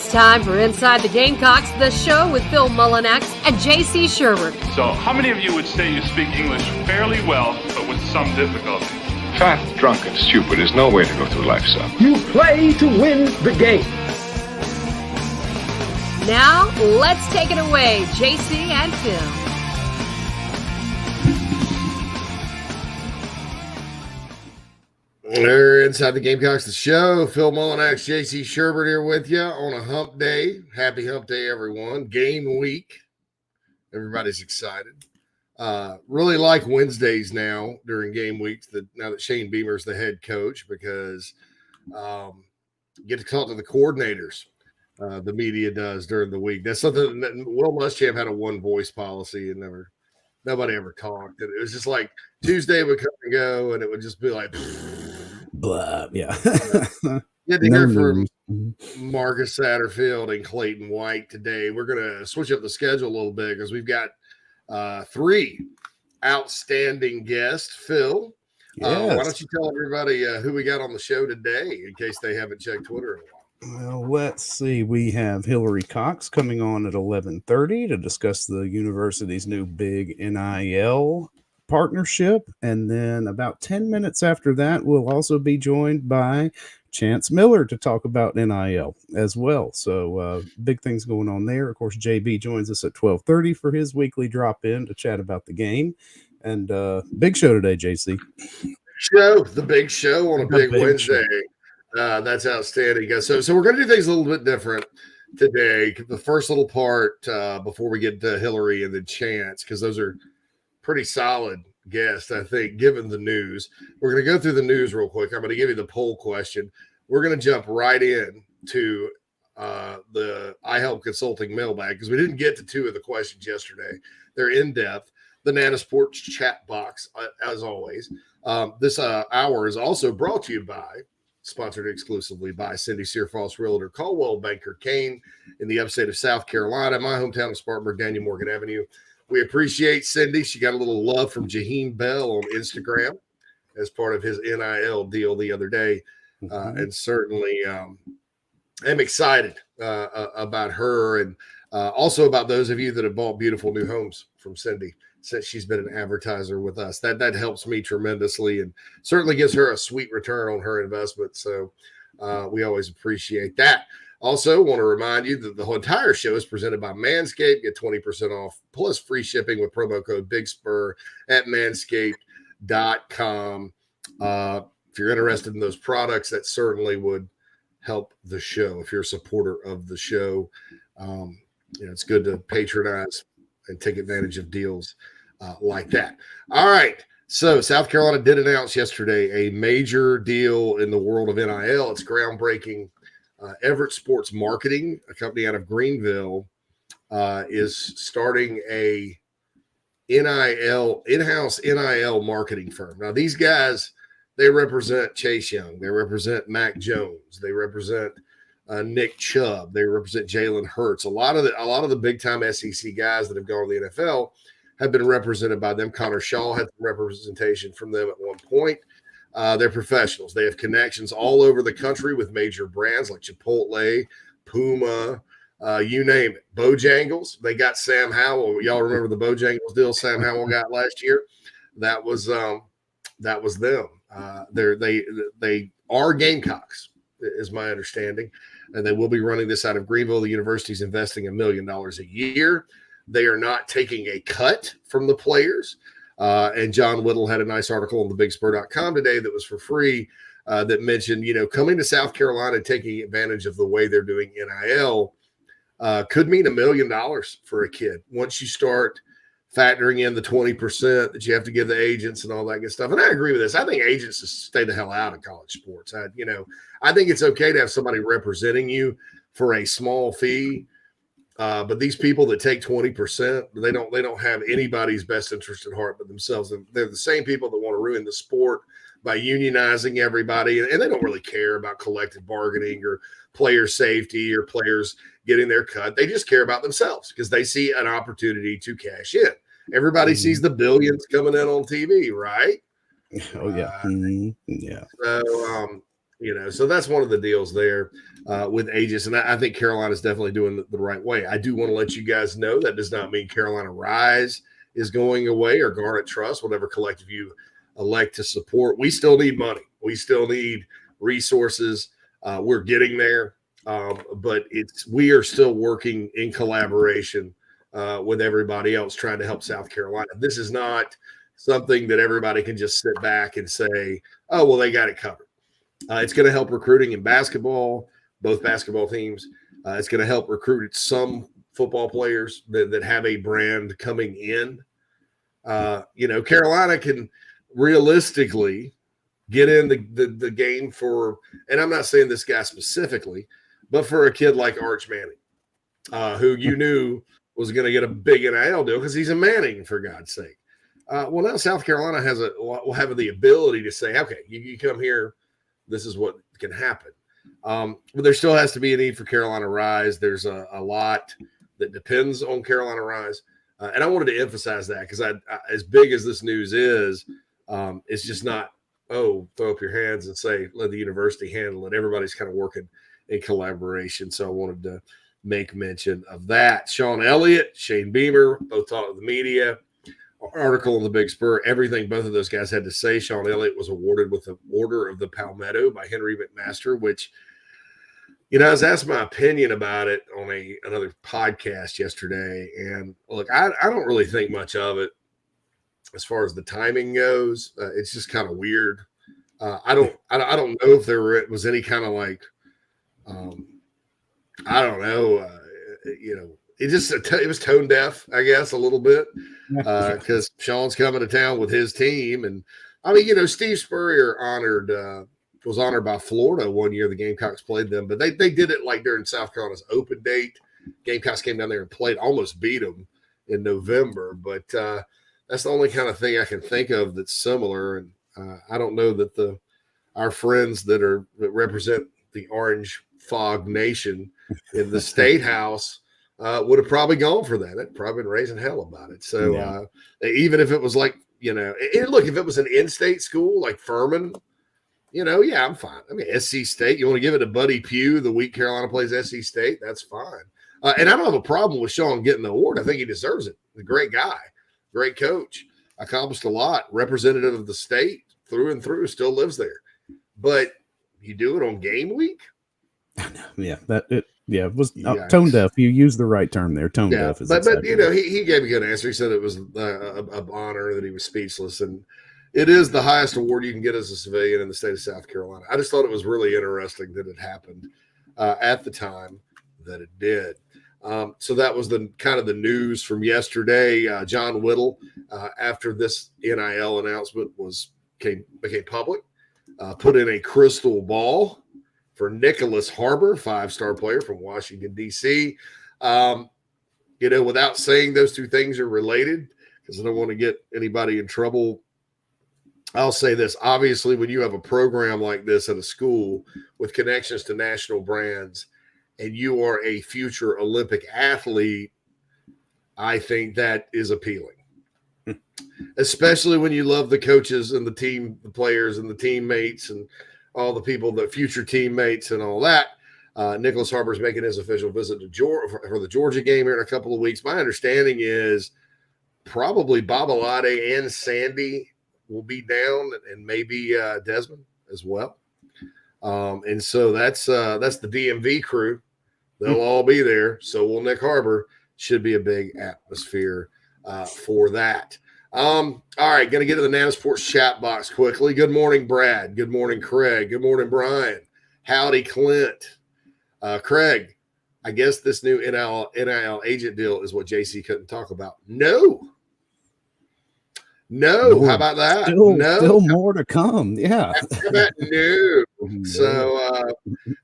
It's time for Inside the Gamecocks, the show with Phil Mullinax and J.C. Sherbert. So, how many of you would say you speak English fairly well, but with some difficulty? Fat, drunk, and stupid is no way to go through life, son. You play to win the game. Now, let's take it away, J.C. and Phil. We're Inside the Gamecocks, the show. Phil Mullinax, J.C. Sherbert here with you on a hump day. Happy hump day, everyone. Game week. Everybody's excited. Really like Wednesdays now during game weeks, now that Shane Beamer's the head coach, because get to talk to the coordinators. The media does during the week. That's something that Will Muschamp had a one voice policy and nobody ever talked. And it was just like Tuesday would come and go, and it would just be like, blah, yeah. You had to hear from Marcus Satterfield and Clayton White today. We're going to switch up the schedule a little bit because we've got three outstanding guests. Phil, Yes. Why don't you tell everybody who we got on the show today in case they haven't checked Twitter in a while? Well, let's see. We have Hilary Cox coming on at 11:30 to discuss the university's new big NIL partnership. And then about 10 minutes after that, we'll also be joined by Chance Miller to talk about NIL as well. So big things going on there. Of course, JB joins us at 12:30 for his weekly drop-in to chat about the game. And big show today, JC. The big show on a big Wednesday. That's outstanding, guys. So we're going to do things a little bit different today. The first little part before we get to Hillary and then Chance, because those are pretty solid guests, I think, given the news. We're going to go through the news real quick. I'm going to give you the poll question. We're going to jump right in to the I Help Consulting mailbag because we didn't get to two of the questions yesterday. They're in depth. The Nana Sports chat box, as always. This hour is also brought to you by, sponsored exclusively by Cindy Searfoss Realtor, Caldwell Banker Kane in the upstate of South Carolina, my hometown of Spartanburg, Daniel Morgan Avenue. We appreciate Cindy. She got a little love from Jaheim Bell on Instagram as part of his NIL deal the other day. And certainly am excited about her and also about those of you that have bought beautiful new homes from Cindy since she's been an advertiser with us. That helps me tremendously and certainly gives her a sweet return on her investment. So we always appreciate that. Also, want to remind you that the entire show is presented by Manscaped. Get 20% off plus free shipping with promo code BIGSPUR at manscaped.com. If you're interested in those products, that certainly would help the show. If you're a supporter of the show, it's good to patronize and take advantage of deals like that. All right. So South Carolina did announce yesterday a major deal in the world of NIL. It's groundbreaking. Everett Sports Marketing, a company out of Greenville, is starting a in-house NIL marketing firm. Now, these guys, they represent Chase Young. They represent Mac Jones. They represent Nick Chubb. They represent Jalen Hurts. A lot of the big-time SEC guys that have gone to the NFL have been represented by them. Connor Shaw had some representation from them at one point. They're professionals. They have connections all over the country with major brands like Chipotle, Puma, you name it. Bojangles. They got Sam Howell. Y'all remember the Bojangles deal Sam Howell got last year? That was them. They are Gamecocks, is my understanding, and they will be running this out of Greenville. The university's investing $1 million a year. They are not taking a cut from the players. And John Whittle had a nice article on thebigspur.com today that was for free that mentioned, coming to South Carolina and taking advantage of the way they're doing NIL could mean $1 million for a kid once you start factoring in the 20% that you have to give the agents and all that good stuff. And I agree with this. I think agents should stay the hell out of college sports. I think it's okay to have somebody representing you for a small fee. But these people that take 20%, they don't have anybody's best interest at heart but themselves. And they're the same people that want to ruin the sport by unionizing everybody. And they don't really care about collective bargaining or player safety or players getting their cut. They just care about themselves because they see an opportunity to cash in. Everybody sees the billions coming in on TV, right? Oh, yeah. Yeah. So So that's one of the deals there with Aegis. And I think Carolina's definitely doing the right way. I do want to let you guys know that does not mean Carolina Rise is going away or Garnet Trust, whatever collective you elect to support. We still need money. We still need resources. We're getting there. But we are still working in collaboration with everybody else trying to help South Carolina. This is not something that everybody can just sit back and say, oh, well, they got it covered. It's going to help recruiting in basketball, both basketball teams. It's going to help recruit some football players that have a brand coming in. Carolina can realistically get in the game for, and I'm not saying this guy specifically, but for a kid like Arch Manning, who you knew was going to get a big NIL deal because he's a Manning, for God's sake. Well, now South Carolina will have the ability to say, okay, you come here, this is what can happen. But there still has to be a need for Carolina Rise. There's a lot that depends on Carolina Rise. And I wanted to emphasize that because as big as this news is, it's just not, throw up your hands and say, let the university handle it. Everybody's kind of working in collaboration. So I wanted to make mention of that. Sean Elliott, Shane Beamer, both talked to the media. Article in the Big Spur, everything both of those guys had to say. Sean Elliott was awarded with the Order of the Palmetto by Henry McMaster, which, I was asked my opinion about it on another podcast yesterday. And look, I don't really think much of it as far as the timing goes. It's just kind of weird. I don't know if there was any kind of like, I don't know, it was tone deaf, I guess, a little bit, because Sean's coming to town with his team. And I mean, Steve Spurrier was honored by Florida one year. The Gamecocks played them, but they did it like during South Carolina's open date. Gamecocks came down there and played, almost beat them in November. But that's the only kind of thing I can think of that's similar. And I don't know that our friends that represent the Orange Fog Nation in the State House would have probably gone for that. They'd probably been raising hell about it. So even if it was like, look, if it was an in-state school like Furman, I'm fine. I mean, SC State, you want to give it to Buddy Pugh the week Carolina plays SC State, that's fine. And I don't have a problem with Sean getting the award. I think he deserves it. He's a great guy, great coach, accomplished a lot, representative of the state through and through, still lives there. But you do it on game week? Yeah, it was tone deaf. You used the right term there. Tone deaf. But he gave a good answer. He said it was an honor, that he was speechless, and it is the highest award you can get as a civilian in the state of South Carolina. I just thought it was really interesting that it happened at the time that it did. So that was the kind of the news from yesterday. John Whittle, after this NIL announcement became public, put in a crystal ball for Nicholas Harbor, 5-star player from Washington, D.C. Without saying those two things are related, because I don't want to get anybody in trouble, I'll say this. Obviously, when you have a program like this at a school with connections to national brands and you are a future Olympic athlete, I think that is appealing. Especially when you love the coaches and the players and the teammates and all the people, the future teammates and all that. Nicholas Harbor is making his official visit to Georgia for the Georgia game here in a couple of weeks. My understanding is probably Babalade and Sandy will be down, and maybe Desmond as well. And so that's the DMV crew. They'll all be there. So will Nick Harbor. Should be a big atmosphere for that. All right, going to get to the Nana Sports chat box quickly. Good morning, Brad. Good morning, Craig. Good morning, Brian. Howdy, Clint. Craig, I guess this new NIL agent deal is what JC couldn't talk about. No. How about that? Still more to come. Yeah. How about no? So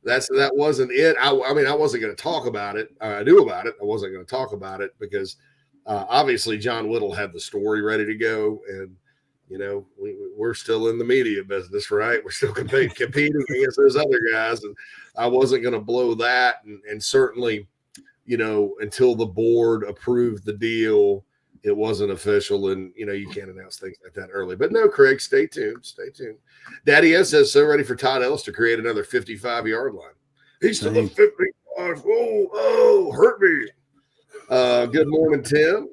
that wasn't it. I wasn't going to talk about it. I knew about it. I wasn't going to talk about it because obviously John Whittle had the story ready to go, and we're still in the media business, right? We're still competing against those other guys, and I wasn't going to blow that, and certainly, until the board approved the deal, it wasn't official, and you can't announce things like that early. But no, Craig, stay tuned. Stay tuned. Daddy S says so ready for Todd Ellis to create another 55-yard line. He's to the 55. Oh, hurt me. Good morning, Tim.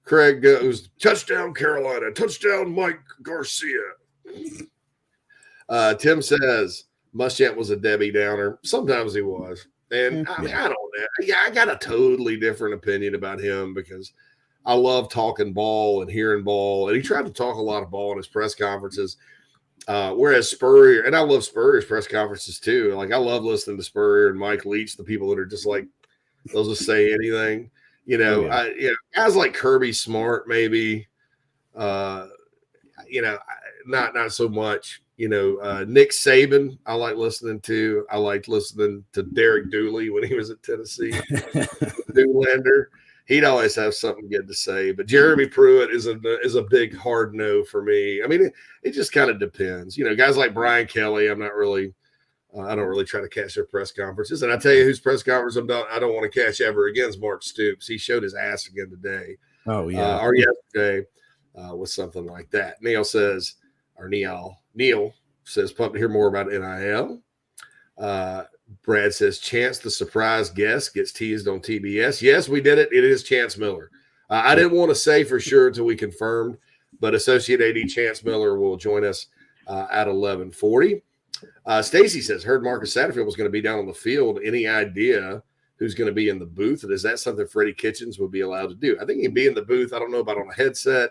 Craig goes, touchdown Carolina, touchdown Mike Garcia. Tim says Muschamp was a Debbie Downer. Sometimes he was. And I mean, I don't know. Yeah, I got a totally different opinion about him because I love talking ball and hearing ball. And he tried to talk a lot of ball in his press conferences. Whereas Spurrier, and I love Spurrier's press conferences too. Like I love listening to Spurrier and Mike Leach, the people that are just like, they'll just say anything. Guys like Kirby Smart, maybe, not so much. Nick Saban, I like listening to. I liked listening to Derek Dooley when he was at Tennessee. Doolander, he'd always have something good to say. But Jeremy Pruitt is a big hard no for me. I mean, it just kind of depends. Guys like Brian Kelly, I don't really try to catch their press conferences. And I tell you whose press conference I don't want to catch ever again is Mark Stoops. He showed his ass again today. Oh, yeah. Or yesterday with something like that. Neil says, pumped to hear more about NIL. Brad says, Chance, the surprise guest, gets teased on TBS. Yes, we did it. It is Chance Miller. I didn't want to say for sure until we confirmed, but Associate AD Chance Miller will join us at 11:40. Stacy says, heard Marcus Satterfield was going to be down on the field. Any idea who's going to be in the booth? And is that something Freddie Kitchens would be allowed to do? I think he'd be in the booth. I don't know about on a headset.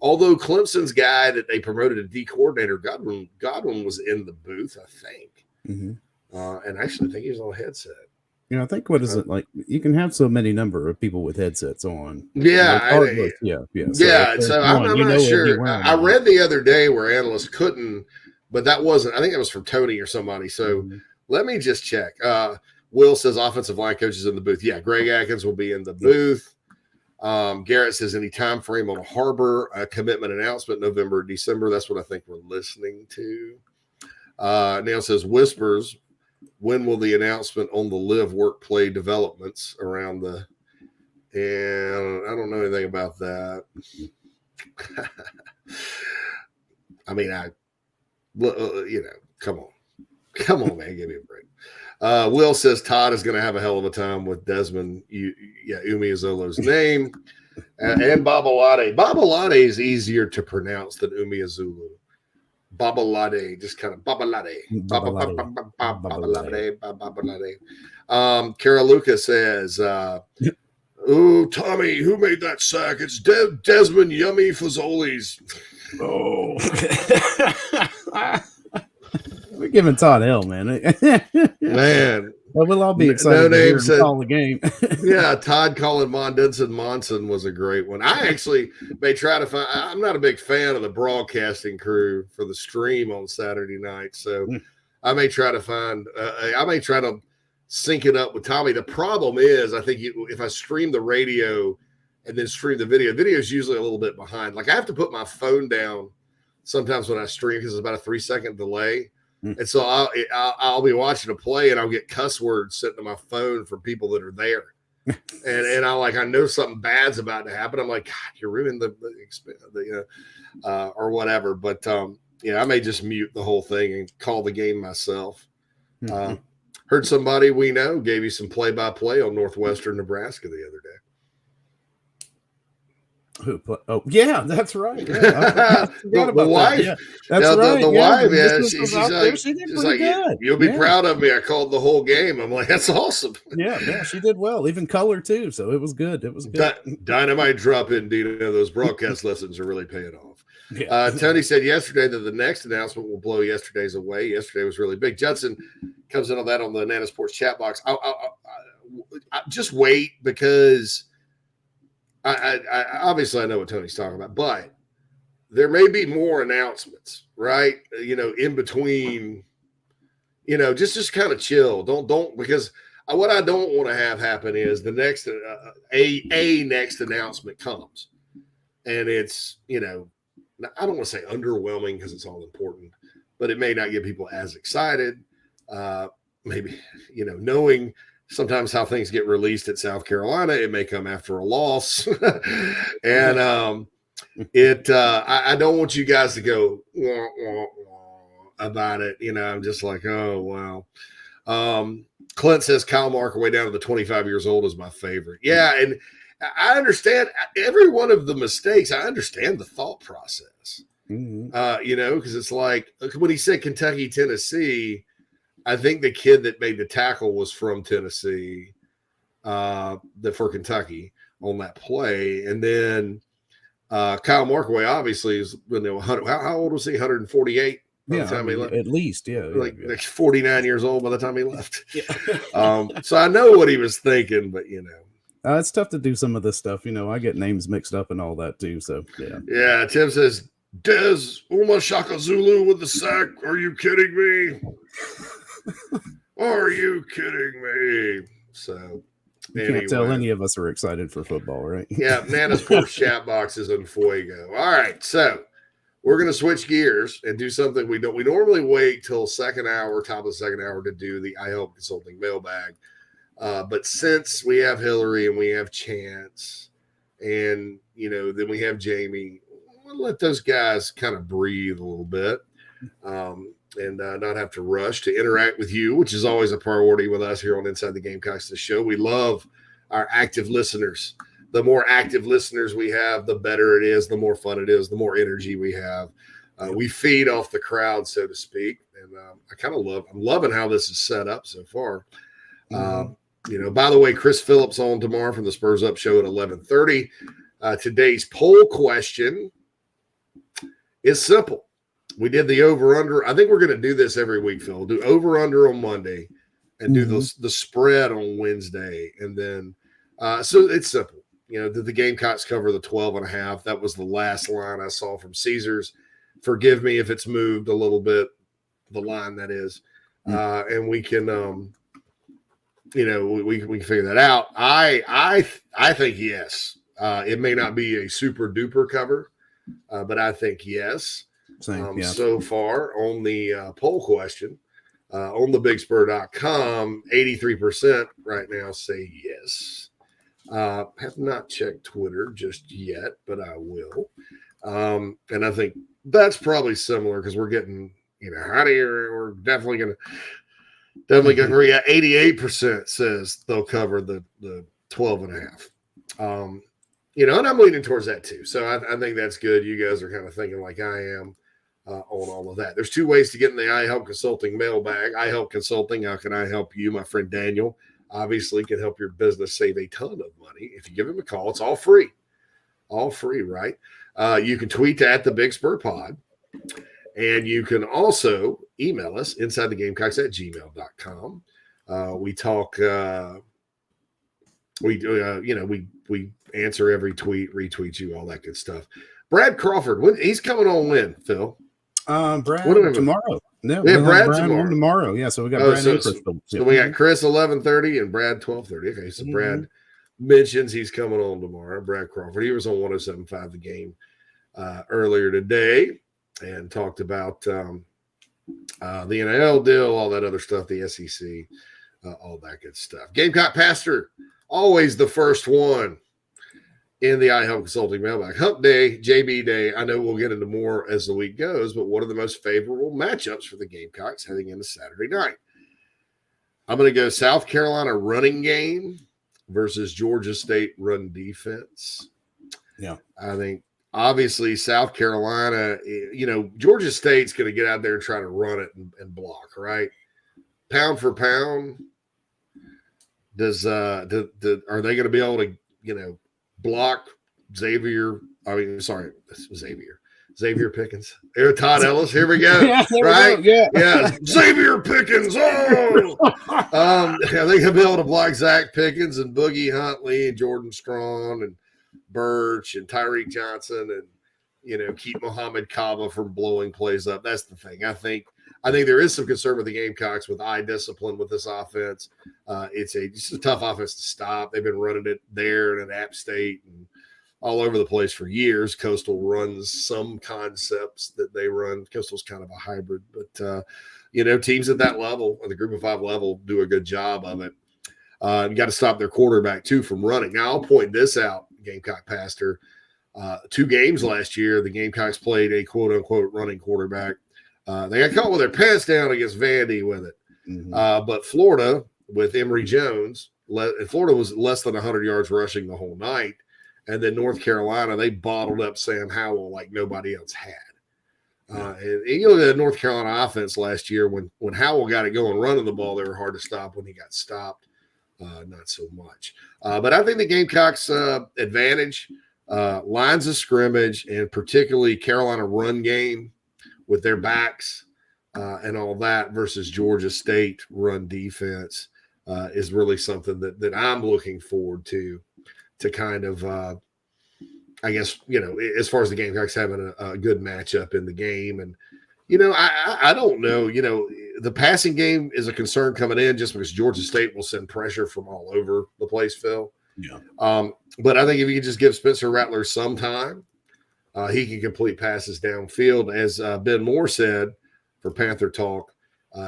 Although Clemson's guy that they promoted a D coordinator, Godwin was in the booth, I think. Mm-hmm. And actually, I think he was on a headset. I think what is it like? You can have so many number of people with headsets on. Yeah, So I'm not sure. I read the other day where analysts couldn't, but that wasn't. I think that was from Tony or somebody. So let me just check. Will says offensive line coaches in the booth. Yeah, Greg Atkins will be in the booth. Garrett says any time frame on a Harbor commitment announcement, November, December. That's what I think we're listening to. Neil says whispers. When will the announcement on the live work play developments around the? And I don't know anything about that. I mean, come on, man, give me a break. Will says Todd is going to have a hell of a time with Desmond. Umeazulu's name and Babalade. Babalade is easier to pronounce than Umeazulu. Babalade, just kind of Babalade. Kara Lucas says, Tommy, who made that sack? It's Desmond Yummy Fazoli's. Oh. We're giving Todd hell, man. Man. Well, we'll all be excited to hear him call the game. Yeah, Todd calling Monson was a great one. I actually may try to find – I'm not a big fan of the broadcasting crew for the stream on Saturday night, so I may try to find I may try to sync it up with Tommy. The problem is I think if I stream the radio and then stream the video is usually a little bit behind. Like I have to put my phone down sometimes when I stream because it's about a 3-second delay. And so I'll be watching a play and I'll get cuss words sent to my phone from people that are there. and I know something bad's about to happen. I'm like, God, you're ruining the or whatever. But I may just mute the whole thing and call the game myself. Heard somebody we know gave you some play-by-play on Northwestern Nebraska the other day. Oh, yeah, that's right. Yeah, the wife. Yeah, that's right. The wife, she did pretty good. You'll be proud of me. I called the whole game. I'm like, that's awesome. Yeah, she did well. Even color, too. So it was good. It was good. Dynamite drop in, Dino. Those broadcast lessons are really paying off. Yeah. Tony said yesterday that the next announcement will blow yesterday's away. Yesterday was really big. Judson comes in on that on the Nana Sports chat box. I just wait because I obviously I know what Tony's talking about, but there may be more announcements, right? In between, just kind of chill. Don't because what I don't want to have happen is the next next announcement comes, and it's I don't want to say underwhelming because it's all important, but it may not get people as excited. Maybe knowing sometimes how things get released at South Carolina, it may come after a loss. And I don't want you guys to go wah, wah, wah about it. I'm just like, oh, wow. Clint says Kyle Markaway down to the 25 years old is my favorite. Yeah, and I understand every one of the mistakes. I understand the thought process, because it's like when he said Kentucky, Tennessee, I think the kid that made the tackle was from Tennessee, for Kentucky on that play. And then Kyle Markaway obviously is, how old was he? 148 by the time he left? At least, like 49 years old by the time he left. So I know what he was thinking, but it's tough to do some of this stuff. I get names mixed up and all that too. So yeah. Tim says Des Umashaka Zulu with the sack. Are you kidding me? Are you kidding me? So you can't tell any of us are excited for football, right? Yeah, Nana's Sports chat box is in fuego. All right, so we're going to switch gears and do something we don't. We normally wait till top of the second hour to do the I Help Consulting mailbag. But since we have Hillary and we have Chance and, then we have Jamie, we'll let those guys kind of breathe a little bit. And not have to rush to interact with you, which is always a priority with us here on Inside the Gamecocks, the show. We love our active listeners. The more active listeners we have, the better it is, the more fun it is, the more energy we have. We feed off the crowd, so to speak. And I'm loving how this is set up so far. By the way, Chris Phillips on tomorrow from the Spurs Up show at 11:30. Today's poll question is simple. We did the over-under. I think we're going to do this every week, Phil. We'll do over-under on Monday and do the spread on Wednesday. And then, so it's simple. Did the Gamecocks cover the 12.5? That was the last line I saw from Caesars. Forgive me if it's moved a little bit, the line that is. And we can, we can figure that out. I think yes. It may not be a super-duper cover, but I think yes. So far on the poll question on thebigspur.com, 83% right now say yes. Have not checked Twitter just yet, but I will. And I think that's probably similar because we're getting, we're definitely going to agree. 88% says they'll cover the 12.5. And I'm leaning towards that too. So I think that's good. You guys are kind of thinking like I am. On all of that. There's two ways to get in the I Help Consulting mailbag. I Help Consulting. How can I help you? My friend Daniel obviously can help your business save a ton of money. If you give him a call, it's all free. All free, right? You can tweet at the Big Spur Pod. And you can also email us inside the Gamecocks at gmail.com. We talk, we answer every tweet, retweet you, all that good stuff. Brad Crawford, he's coming on when, Phil? Brad tomorrow. No, yeah, Brad tomorrow. Yeah, so we got Brad and Chris. So we got Chris 11:30 and Brad 12:30. Okay, so Brad mentions he's coming on tomorrow. Brad Crawford. He was on 107.5 The Game earlier today and talked about the NIL deal, all that other stuff, the SEC, all that good stuff. Gamecock Pastor, always the first one in the I Help Consulting mailbag. Hump Day, JB Day. I know we'll get into more as the week goes, but what are the most favorable matchups for the Gamecocks heading into Saturday night? I'm going to go South Carolina running game versus Georgia State run defense. Yeah. I think obviously South Carolina, Georgia State's going to get out there and try to run it and block, right? Pound for pound, are they going to be able to, block Xavier Pickens. Here, Todd Ellis. Here we go. Right? Yeah. Xavier Pickens. Oh, I think he'll be able to block Zach Pickens and Boogie Huntley and Jordan Strong and Birch and Tyreek Johnson and keep Muhammad Kaba from blowing plays up. That's the thing. I think there is some concern with the Gamecocks with eye discipline with this offense. It's just a tough offense to stop. They've been running it there and at App State and all over the place for years. Coastal runs some concepts that they run. Coastal's kind of a hybrid, but teams at that level, or the Group of 5 level, do a good job of it. You got to stop their quarterback, too, from running. Now, I'll point this out, Gamecock pastor. 2 games last year, the Gamecocks played a quote-unquote running quarterback. They got caught with their pants down against Vandy with it. But Florida, with Emory Jones, Florida was less than 100 yards rushing the whole night. And then North Carolina, they bottled up Sam Howell like nobody else had. And you look at the North Carolina offense last year, when Howell got it going running the ball, they were hard to stop. When he got stopped, not so much. But I think the Gamecocks' advantage, lines of scrimmage, and particularly Carolina run game with their backs and all that versus Georgia State run defense is really something that I'm looking forward to kind of, I guess, as far as the Gamecocks having a good matchup in the game. And, I don't know, the passing game is a concern coming in just because Georgia State will send pressure from all over the place, Phil. Yeah. But I think if you could just give Spencer Rattler some time, he can complete passes downfield. As Ben Moore said for Panther Talk,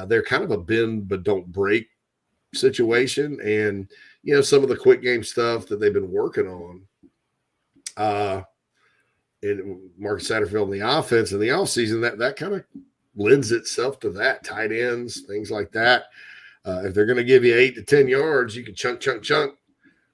they're kind of a bend but don't break situation. And, some of the quick game stuff that they've been working on, and Marcus Satterfield in the offense in the offseason, that kind of lends itself to that. Tight ends, things like that. If they're going to give you 8 to 10 yards, you can chunk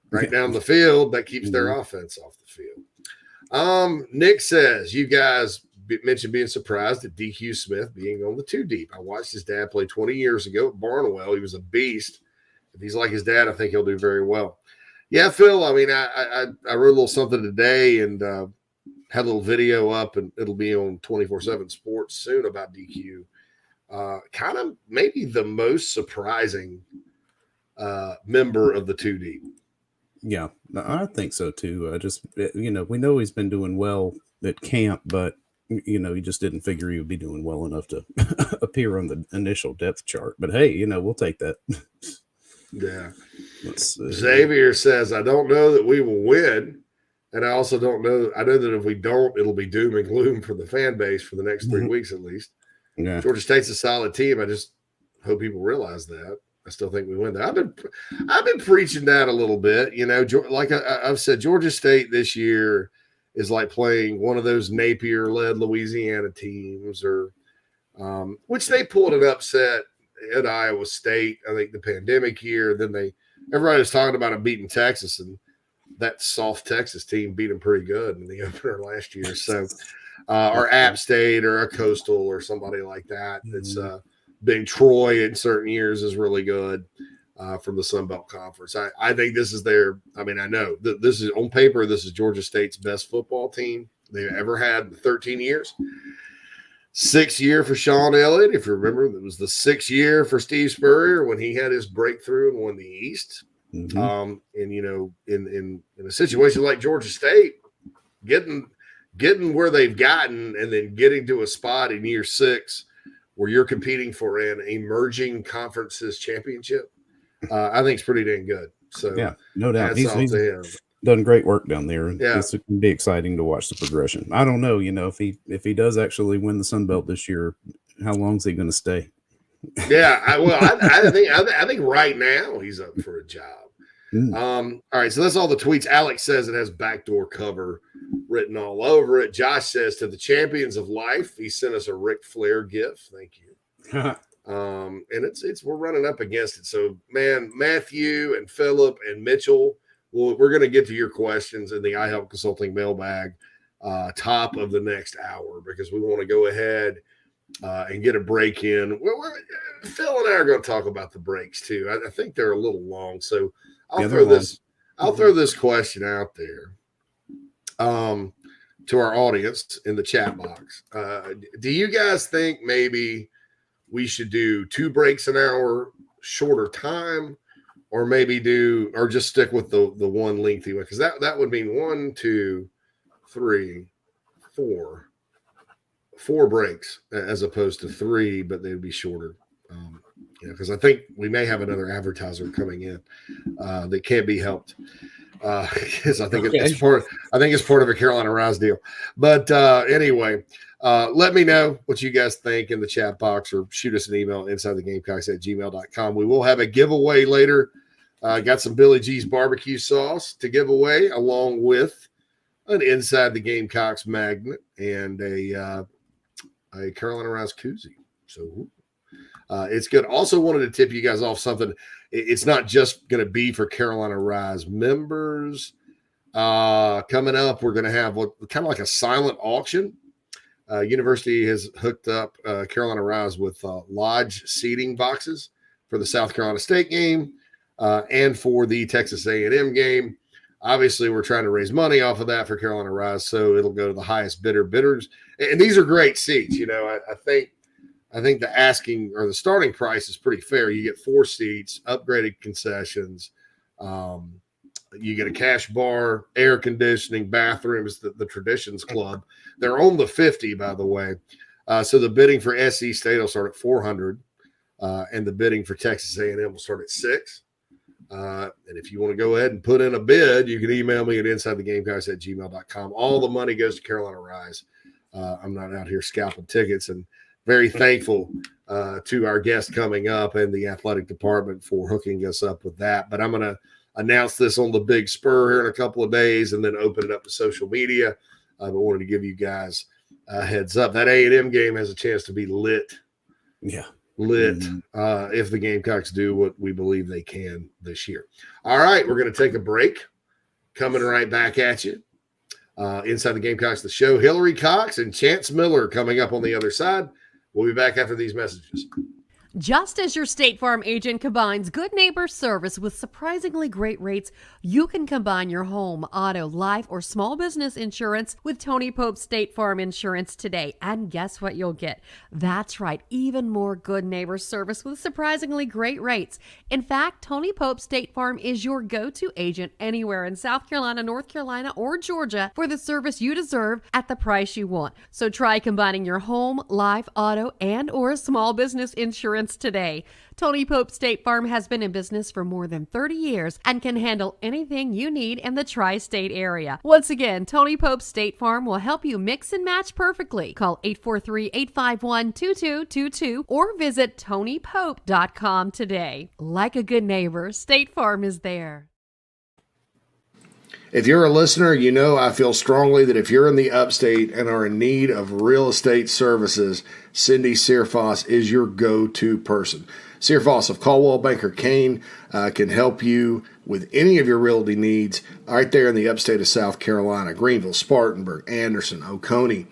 right down the field. That keeps their offense off the field. Nick says, you guys mentioned being surprised at DQ Smith being on the 2 deep. I watched his dad play 20 years ago at Barnwell. He was a beast. If he's like his dad, I think he'll do very well. Yeah, Phil, I mean, I wrote a little something today and had a little video up, and it'll be on 24/7 Sports soon about DQ. Kind of maybe the most surprising member of the 2 deep. Yeah, I think so too. We know he's been doing well at camp, but you just didn't figure he would be doing well enough to appear on the initial depth chart. But hey, we'll take that. Yeah. Xavier says, I don't know that we will win. And I also don't know. I know that if we don't, it'll be doom and gloom for the fan base for the next 3 weeks at least. Yeah. Georgia State's a solid team. I just hope people realize that. I still think we win that. I've been preaching that a little bit. Like I've said, Georgia State this year is like playing one of those Napier-led Louisiana teams, or which they pulled an upset at Iowa State. I think the pandemic year. Then everybody was talking about them beating Texas, and that soft Texas team beat them pretty good in the opener last year. So, or App State or a Coastal or somebody like that. It's being Troy in certain years is really good from the Sun Belt Conference. I think this is I know that this is on paper, this is Georgia State's best football team they've ever had in 13 years. 6th year for Sean Elliott. If you remember, it was the 6th year for Steve Spurrier when he had his breakthrough and won the East. And in a situation like Georgia State, getting where they've gotten and then getting to a spot in year 6 where you're competing for an emerging conferences championship, I think it's pretty dang good. So yeah, no doubt. He's done great work down there. Yeah. It's going to be exciting to watch the progression. I don't know, if he does actually win the Sun Belt this year, how long is he going to stay? Yeah, I think right now he's up for a job. All right, so that's all the tweets. Alex says it has backdoor cover written all over it. Josh says, to the champions of life, he sent us a Ric Flair gift. Thank you. And it's we're running up against it. So, man, Matthew and Philip and Mitchell, we're going to get to your questions in the iHelp Consulting mailbag top of the next hour, because we want to go ahead and get a break in. Phil and I are going to talk about the breaks too. I think they're a little long, so I'll throw this question out there to our audience in the chat box. Do you guys think maybe we should do 2 breaks an hour, shorter time, or maybe just stick with the one lengthy one? Because that would mean 1, 2, 3, 4 breaks as opposed to 3, but they'd be shorter. Because I think we may have another advertiser coming in that can't be helped. Because I think it's part of a Carolina Rise deal. But anyway, let me know what you guys think in the chat box, or shoot us an email, insidethegamecocks@gmail.com. We will have a giveaway later Got some Billy G's barbecue sauce to give away, along with an Inside the Gamecocks magnet and a Carolina Rise koozie. So it's good. Also wanted to tip you guys off something. It's not just going to be for Carolina Rise members. Coming up, we're going to have what kind of like a silent auction. University has hooked up Carolina Rise with lodge seating boxes for the South Carolina State game and for the Texas A&M game. Obviously, we're trying to raise money off of that for Carolina Rise, so it'll go to the highest bidders. And these are great seats. You know, I think the asking or the starting price is pretty fair. You get 4 seats, upgraded concessions. You get a cash bar, air conditioning, bathrooms, the Traditions Club. They're on the 50, by the way. So the bidding for SC State will start at $400, and the bidding for Texas A&M will start at $600. And if you want to go ahead and put in a bid, you can email me at insidethegamecocks@gmail.com. All the money goes to Carolina Rise. I'm not out here scalping tickets, and very thankful to our guest coming up and the athletic department for hooking us up with that. But I'm going to announce this on the Big Spur here in a couple of days and then open it up to social media. But wanted to give you guys a heads up. That A&M game has a chance to be lit. Yeah. If the Gamecocks do what we believe they can this year. All right, we're going to take a break. Coming right back at you. Inside the Gamecocks, the show. Hilary Cox and Chance Miller coming up on the other side. We'll be back after these messages. Just as your State Farm agent combines good neighbor service with surprisingly great rates, you can combine your home, auto, life, or small business insurance with Tony Pope State Farm Insurance today. And guess what you'll get? That's right, even more good neighbor service with surprisingly great rates. In fact, Tony Pope State Farm is your go-to agent anywhere in South Carolina, North Carolina, or Georgia for the service you deserve at the price you want. So try combining your home, life, auto, and or small business insurance today. Tony Pope State Farm has been in business for more than 30 years and can handle anything you need in the tri-state area. Once again, Tony Pope State Farm will help you mix and match perfectly. Call 843-851-2222 or visit tonypope.com today. Like a good neighbor, State Farm is there. If you're a listener, you know I feel strongly that if you're in the upstate and are in need of real estate services, Cindy Searfoss is your go-to person. Searfoss of Caldwell Banker Kane can help you with any of your realty needs right there in the upstate of South Carolina, Greenville, Spartanburg, Anderson, Oconee,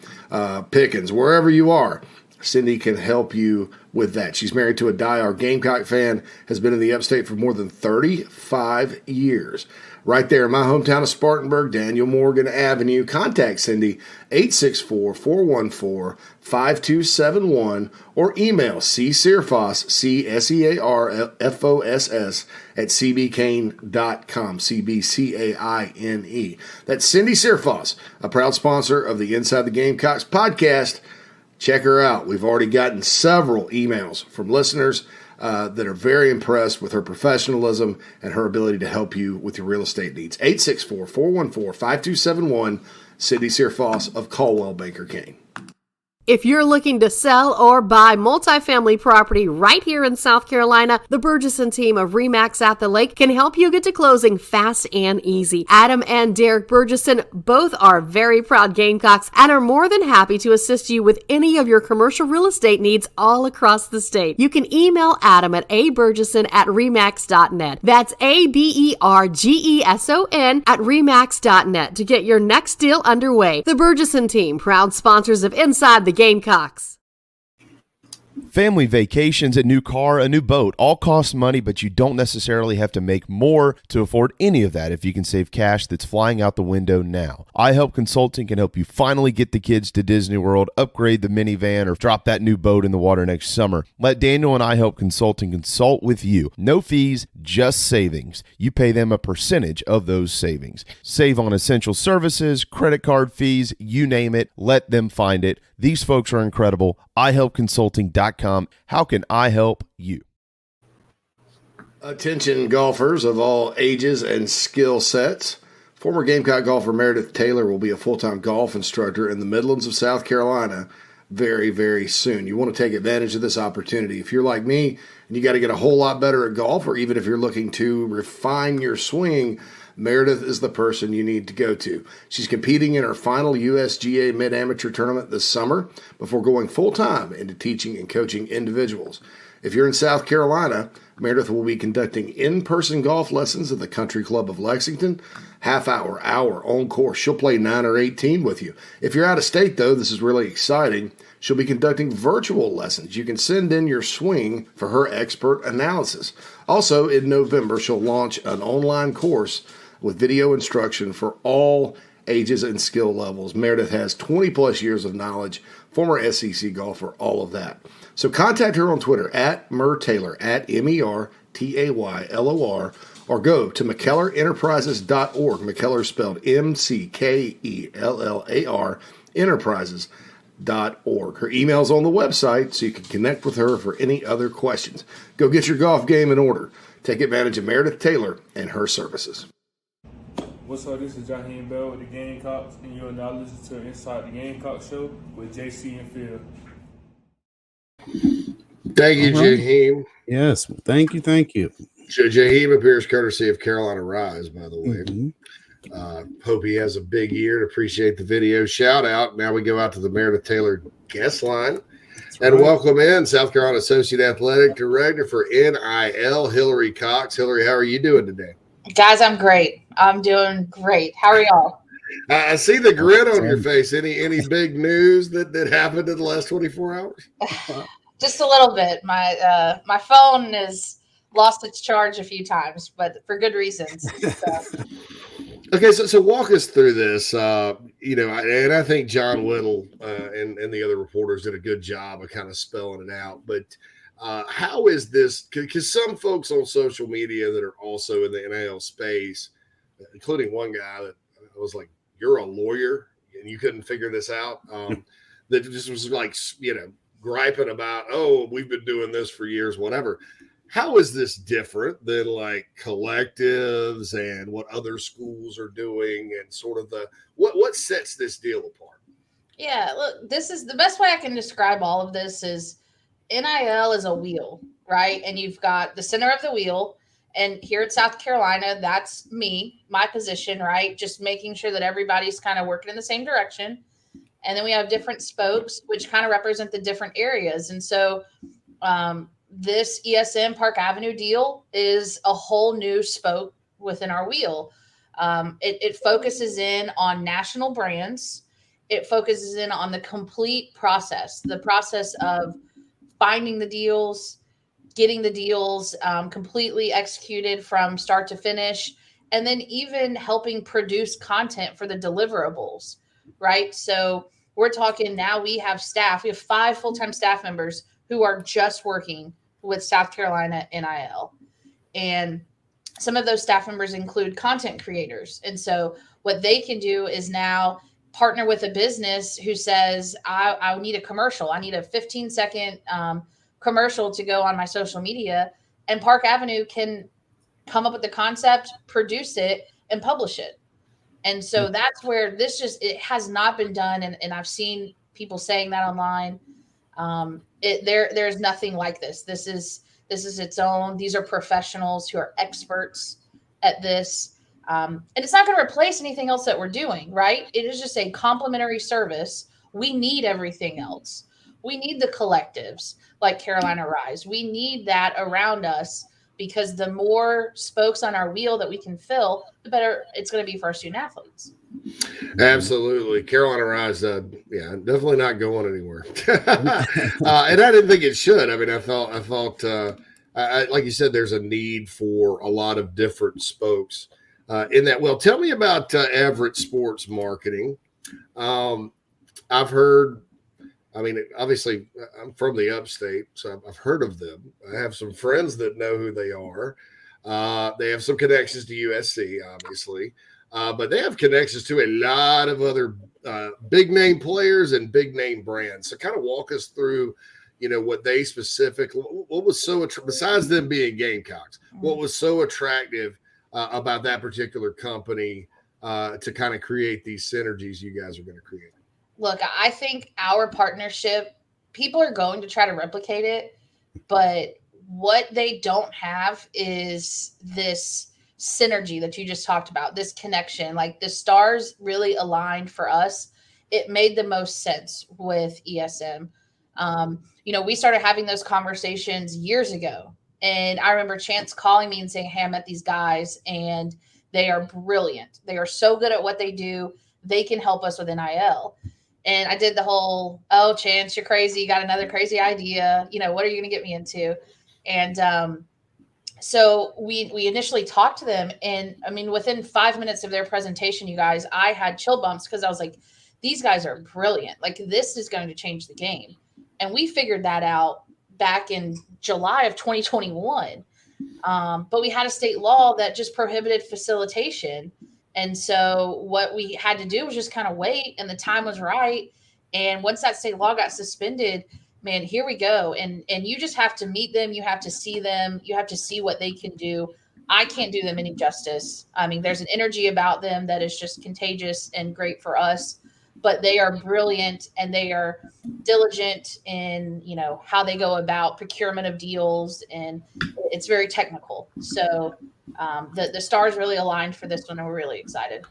Pickens, wherever you are. Cindy can help you with that. She's married to a diehard Gamecock fan, has been in the upstate for more than 35 years. Right there in my hometown of Spartanburg, Daniel Morgan Avenue. Contact Cindy, 864-414-5271, or email csearfoss, CSEARFOSS, at cbcaine.com, CBCAINE. That's Cindy Searfoss, a proud sponsor of the Inside the Gamecocks podcast. Check her out. We've already gotten several emails from listeners that are very impressed with her professionalism and her ability to help you with your real estate needs. 864-414-5271, Cindy Searfoss of Caldwell Banker Kane. If you're looking to sell or buy multifamily property right here in South Carolina, the Burgesson team of RE/MAX at the Lake can help you get to closing fast and easy. Adam and Derek Burgesson both are very proud Gamecocks and are more than happy to assist you with any of your commercial real estate needs all across the state. You can email Adam at aburgesson@remax.net. That's ABERGESON at remax.net to get your next deal underway. The Burgesson team, proud sponsors of Inside the Gamecocks. Family vacations, a new car, a new boat, all cost money, but you don't necessarily have to make more to afford any of that if you can save cash that's flying out the window now. iHelp Consulting can help you finally get the kids to Disney World, upgrade the minivan, or drop that new boat in the water next summer. Let Daniel and iHelp Consulting consult with you. No fees, just savings. You pay them a percentage of those savings. Save on essential services, credit card fees, you name it. Let them find it. These folks are incredible. iHelpConsulting.com. How can I help you? Attention golfers of all ages and skill sets. Former Gamecock golfer Meredith Taylor will be a full-time golf instructor in the Midlands of South Carolina very, very soon. You want to take advantage of this opportunity. If you're like me and you got to get a whole lot better at golf, or even if you're looking to refine your swing, Meredith is the person you need to go to. She's competing in her final USGA Mid-Amateur Tournament this summer before going full-time into teaching and coaching individuals. If you're in South Carolina, Meredith will be conducting in-person golf lessons at the Country Club of Lexington, half-hour, hour, on course. She'll play 9 or 18 with you. If you're out of state, though, this is really exciting. She'll be conducting virtual lessons. You can send in your swing for her expert analysis. Also, in November, she'll launch an online course with video instruction for all ages and skill levels. Meredith has 20-plus years of knowledge, former SEC golfer, all of that. So contact her on Twitter at @MerTaylor, at MERTAYLOR, or go to McKellarEnterprises.org. McKellar spelled MCKELLAR, Enterprises.org. Her email's on the website, so you can connect with her for any other questions. Go get your golf game in order. Take advantage of Meredith Taylor and her services. What's up? This is Jaheim Bell with the Gamecocks, and you're now listening to Inside the Gamecocks Show with JC and Phil. Thank you, Jaheim. Yes, thank you. Jaheim appears courtesy of Carolina Rise, by the way. Hope he has a big year. Appreciate the video shout out. Now we go out to the Meredith Taylor guest line and welcome in South Carolina Associate Athletic Director for NIL, Hilary Cox. Hilary, how are you doing today? Guys, I'm great. I'm doing great. How are y'all? I see the grin on your face. Any big news that happened in the last 24 hours? Just a little bit. My phone has lost its charge a few times, but for good reasons. So. Okay, so walk us through this. And I think John Whittle and the other reporters did a good job of kind of spelling it out. But how is this? Because some folks on social media that are also in the NIL space, including one guy that I was like, "You're a lawyer and you couldn't figure this out." That just was like, griping about, "Oh, we've been doing this for years," whatever. How is this different than like collectives and what other schools are doing, and sort of what sets this deal apart? Yeah, look, this is the best way I can describe all of this is NIL is a wheel, right? And you've got the center of the wheel. And here at South Carolina, that's me, my position, right? Just making sure that everybody's kind of working in the same direction. And then we have different spokes, which kind of represent the different areas. And so this ESM Park Avenue deal is a whole new spoke within our wheel. It focuses in on national brands. It focuses in on the complete process, the process of finding the deals, getting the deals completely executed from start to finish, and then even helping produce content for the deliverables, right? So we're talking now we have 5 full-time staff members who are just working with South Carolina NIL. And some of those staff members include content creators. And so what they can do is now partner with a business who says, I need a commercial. I need a 15-second commercial to go on my social media. And Park Avenue can come up with the concept, produce it, and publish it. And so that's where it has not been done. And I've seen people saying that online. There's nothing like this. This is its own. These are professionals who are experts at this. And it's not going to replace anything else that we're doing, right? It is just a complimentary service. We need everything else. We need the collectives like Carolina Rise. We need that around us because the more spokes on our wheel that we can fill, the better it's going to be for our student athletes. Absolutely. Carolina Rise, definitely not going anywhere. And I didn't think it should. I mean, I thought like you said, there's a need for a lot of different spokes in that. Well, tell me about Everett Sports Marketing. I've heard, obviously I'm from the upstate, so I've heard of them. I have some friends that know who they are. They have some connections to USC, obviously. But they have connections to a lot of other big name players and big name brands. So kind of walk us through, what they specifically, what was so, besides them being Gamecocks, what was so attractive about that particular company to kind of create these synergies you guys are going to create? look, I think our partnership, people are going to try to replicate it, but what they don't have is this synergy that you just talked about, this connection. Like the stars really aligned for us. It made the most sense with ESM. We started having those conversations years ago. And I remember Chance calling me and saying, "Hey, I met these guys and they are brilliant. They are so good at what they do. They can help us with NIL." And I did the whole, "Oh, Chance, you're crazy. You got another crazy idea. What are you going to get me into?" And so we initially talked to them, and I mean, within 5 minutes of their presentation, you guys, I had chill bumps because I was like, these guys are brilliant. Like this is going to change the game. And we figured that out back in July of 2021. But we had a state law that just prohibited facilitation. And so what we had to do was just kind of wait, and the time was right. And once that state law got suspended, man, here we go. And you just have to meet them. You have to see them. You have to see what they can do. I can't do them any justice. I mean, there's an energy about them that is just contagious and great for us, but they are brilliant and they are diligent in, how they go about procurement of deals, and it's very technical. So the stars really aligned for this one, and we're really excited.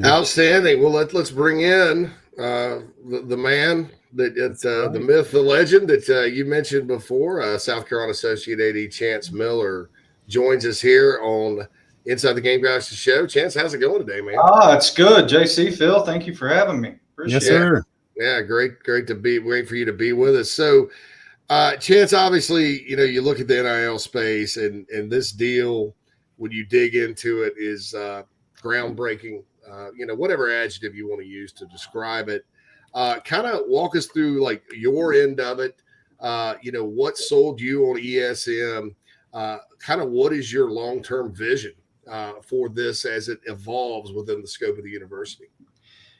Outstanding. Well, let's bring in the man the myth, the legend that you mentioned before. South Carolina Associate AD Chance Miller joins us here on Inside the Gamecocks show. Chance, how's it going today, man? It's good. JC, Phil, thank you for having me. Appreciate it. Sir. Yeah, great for you to be with us. So, Chance, obviously, you look at the NIL space, and this deal, when you dig into it, is groundbreaking. Whatever adjective you want to use to describe it. Kind of walk us through like your end of it. What sold you on ESM? Kind of what is your long-term vision for this as it evolves within the scope of the university?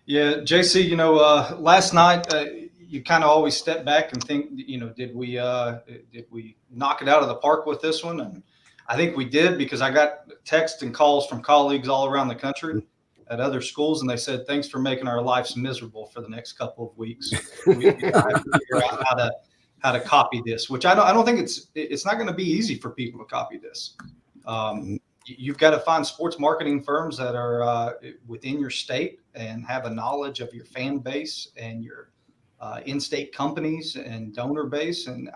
Yeah, JC, last night you kind of always step back and think, did we knock it out of the park with this one? And I think we did, because I got texts and calls from colleagues all around the country at other schools, and they said, "Thanks for making our lives miserable for the next couple of weeks. We have to figure out how to copy this," which I don't think it's not going to be easy for people to copy this. You've got to find sports marketing firms that are within your state and have a knowledge of your fan base and your in-state companies and donor base. And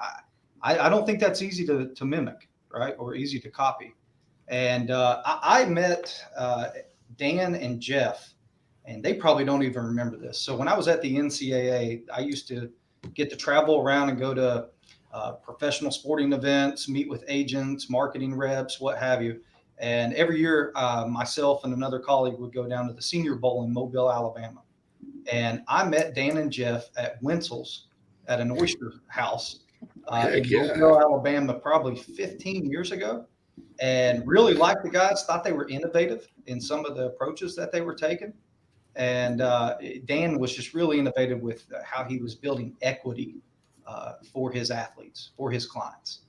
I don't think that's easy to mimic, right? Or easy to copy. And I met Dan and Jeff, and they probably don't even remember this. So when I was at the NCAA, I used to get to travel around and go to professional sporting events, meet with agents, marketing reps, what have you. And every year, myself and another colleague would go down to the Senior Bowl in Mobile, Alabama. And I met Dan and Jeff at Wenzel's at an oyster house in Mobile, Alabama, probably 15 years ago. And really liked the guys, thought they were innovative in some of the approaches that they were taking. And Dan was just really innovative with how he was building equity for his athletes, for his clients,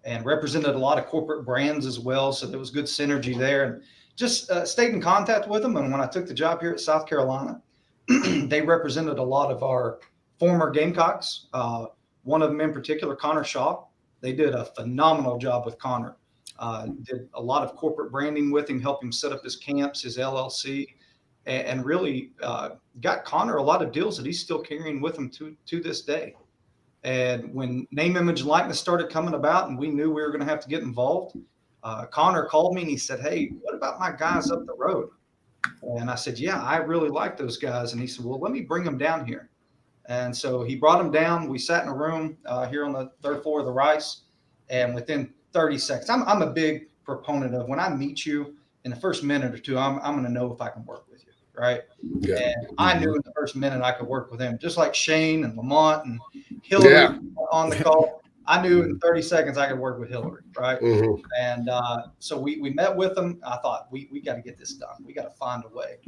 and represented a lot of corporate brands as well. So there was good synergy there, and just stayed in contact with them. And when I took the job here at South Carolina, they represented a lot of our former Gamecocks. One of them in particular, Connor Shaw. They did a phenomenal job with Connor. Did a lot of corporate branding with him, helped him set up his camps, his LLC, and really got Connor a lot of deals that he's still carrying with him to this day. And when name, image, and likeness started coming about and we knew we were going to have to get involved, Connor called me and he said, "Hey, what about my guys up the road?" And I said, "Yeah, I really like those guys." And he said, "Well, let me bring them down here." And so he brought them down. We sat in a room here on the third floor of the Rice, and within 30 seconds, I'm a big proponent of when I meet you in the first minute or two, I'm going to know if I can work with you, right? Yeah. And I knew in the first minute I could work with him, just like Shane and Lamont and Hilary on the call. I knew in 30 seconds I could work with Hilary, right? Mm-hmm. And so we met with them. I thought, we got to get this done. We got to find a way.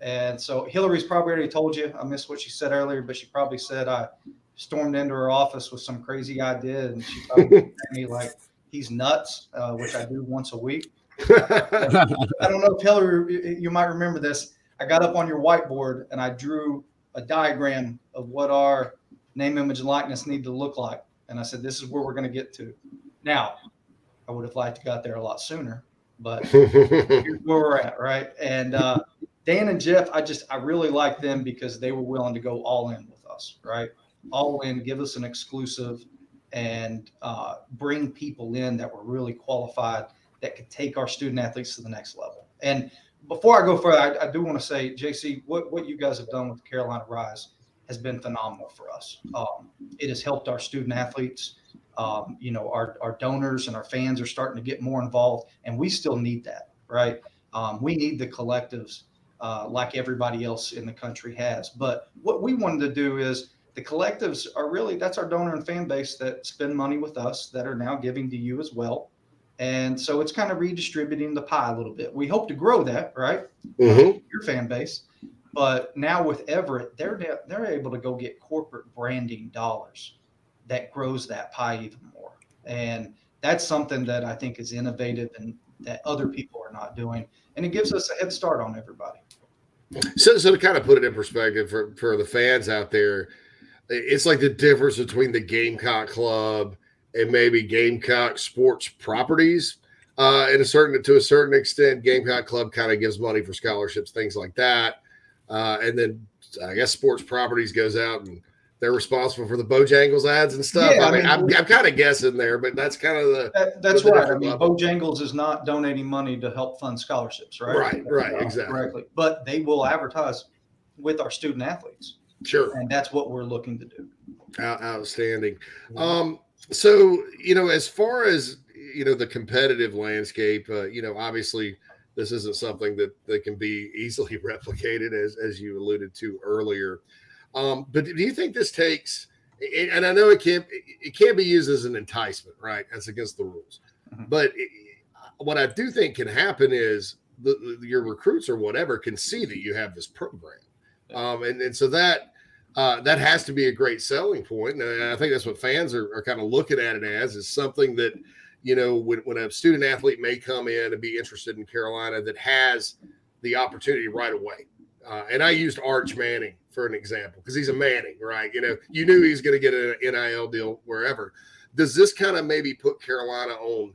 And so Hilary's probably already told you, I missed what she said earlier, but she probably said I stormed into her office with some crazy idea, and she probably looked at me like he's nuts, which I do once a week. I don't know if Hilary, you might remember this. I got up on your whiteboard and I drew a diagram of what our name, image, and likeness need to look like. And I said, this is where we're going to get to. Now, I would have liked to got there a lot sooner, but here's where we're at, right? And Dan and Jeff, I really like them because they were willing to go all in with us, right? All in, give us an exclusive, and bring people in that were really qualified that could take our student athletes to the next level. And before I go further, I do want to say, JC, what you guys have done with Carolina Rise has been phenomenal for us. It has helped our student athletes. Our donors and our fans are starting to get more involved, and we still need that, right? We need the collectives like everybody else in the country has. But what we wanted to do is the collectives are really, that's our donor and fan base that spend money with us that are now giving to you as well. And so it's kind of redistributing the pie a little bit. We hope to grow that, right? Your fan base. But now with Everett, they're able to go get corporate branding dollars that grows that pie even more. And that's something that I think is innovative and that other people are not doing. And it gives us a head start on everybody. So to kind of put it in perspective for the fans out there, it's like the difference between the Gamecock Club and maybe Gamecock sports properties. To a certain extent, Gamecock Club kind of gives money for scholarships, things like that. And then I guess sports properties goes out and they're responsible for the Bojangles ads and stuff. Yeah, I'm kind of guessing there, but that's kind of that's right. I mean, Bojangles is not donating money to help fund scholarships, right? Right, exactly. Correctly. But they will advertise with our student athletes. Sure. And that's what we're looking to do. Outstanding. So, as far as, the competitive landscape, obviously this isn't something that can be easily replicated as you alluded to earlier. But do you think this takes, and I know it can't be used as an enticement, right? That's against the rules. But what I do think can happen is your recruits or whatever can see that you have this program. And so that has to be a great selling point. And I think that's what fans are kind of looking at it as, is something that, when a student athlete may come in and be interested in Carolina that has the opportunity right away. And I used Arch Manning for an example because he's a Manning, right? You knew he was going to get an NIL deal wherever. Does this kind of maybe put Carolina on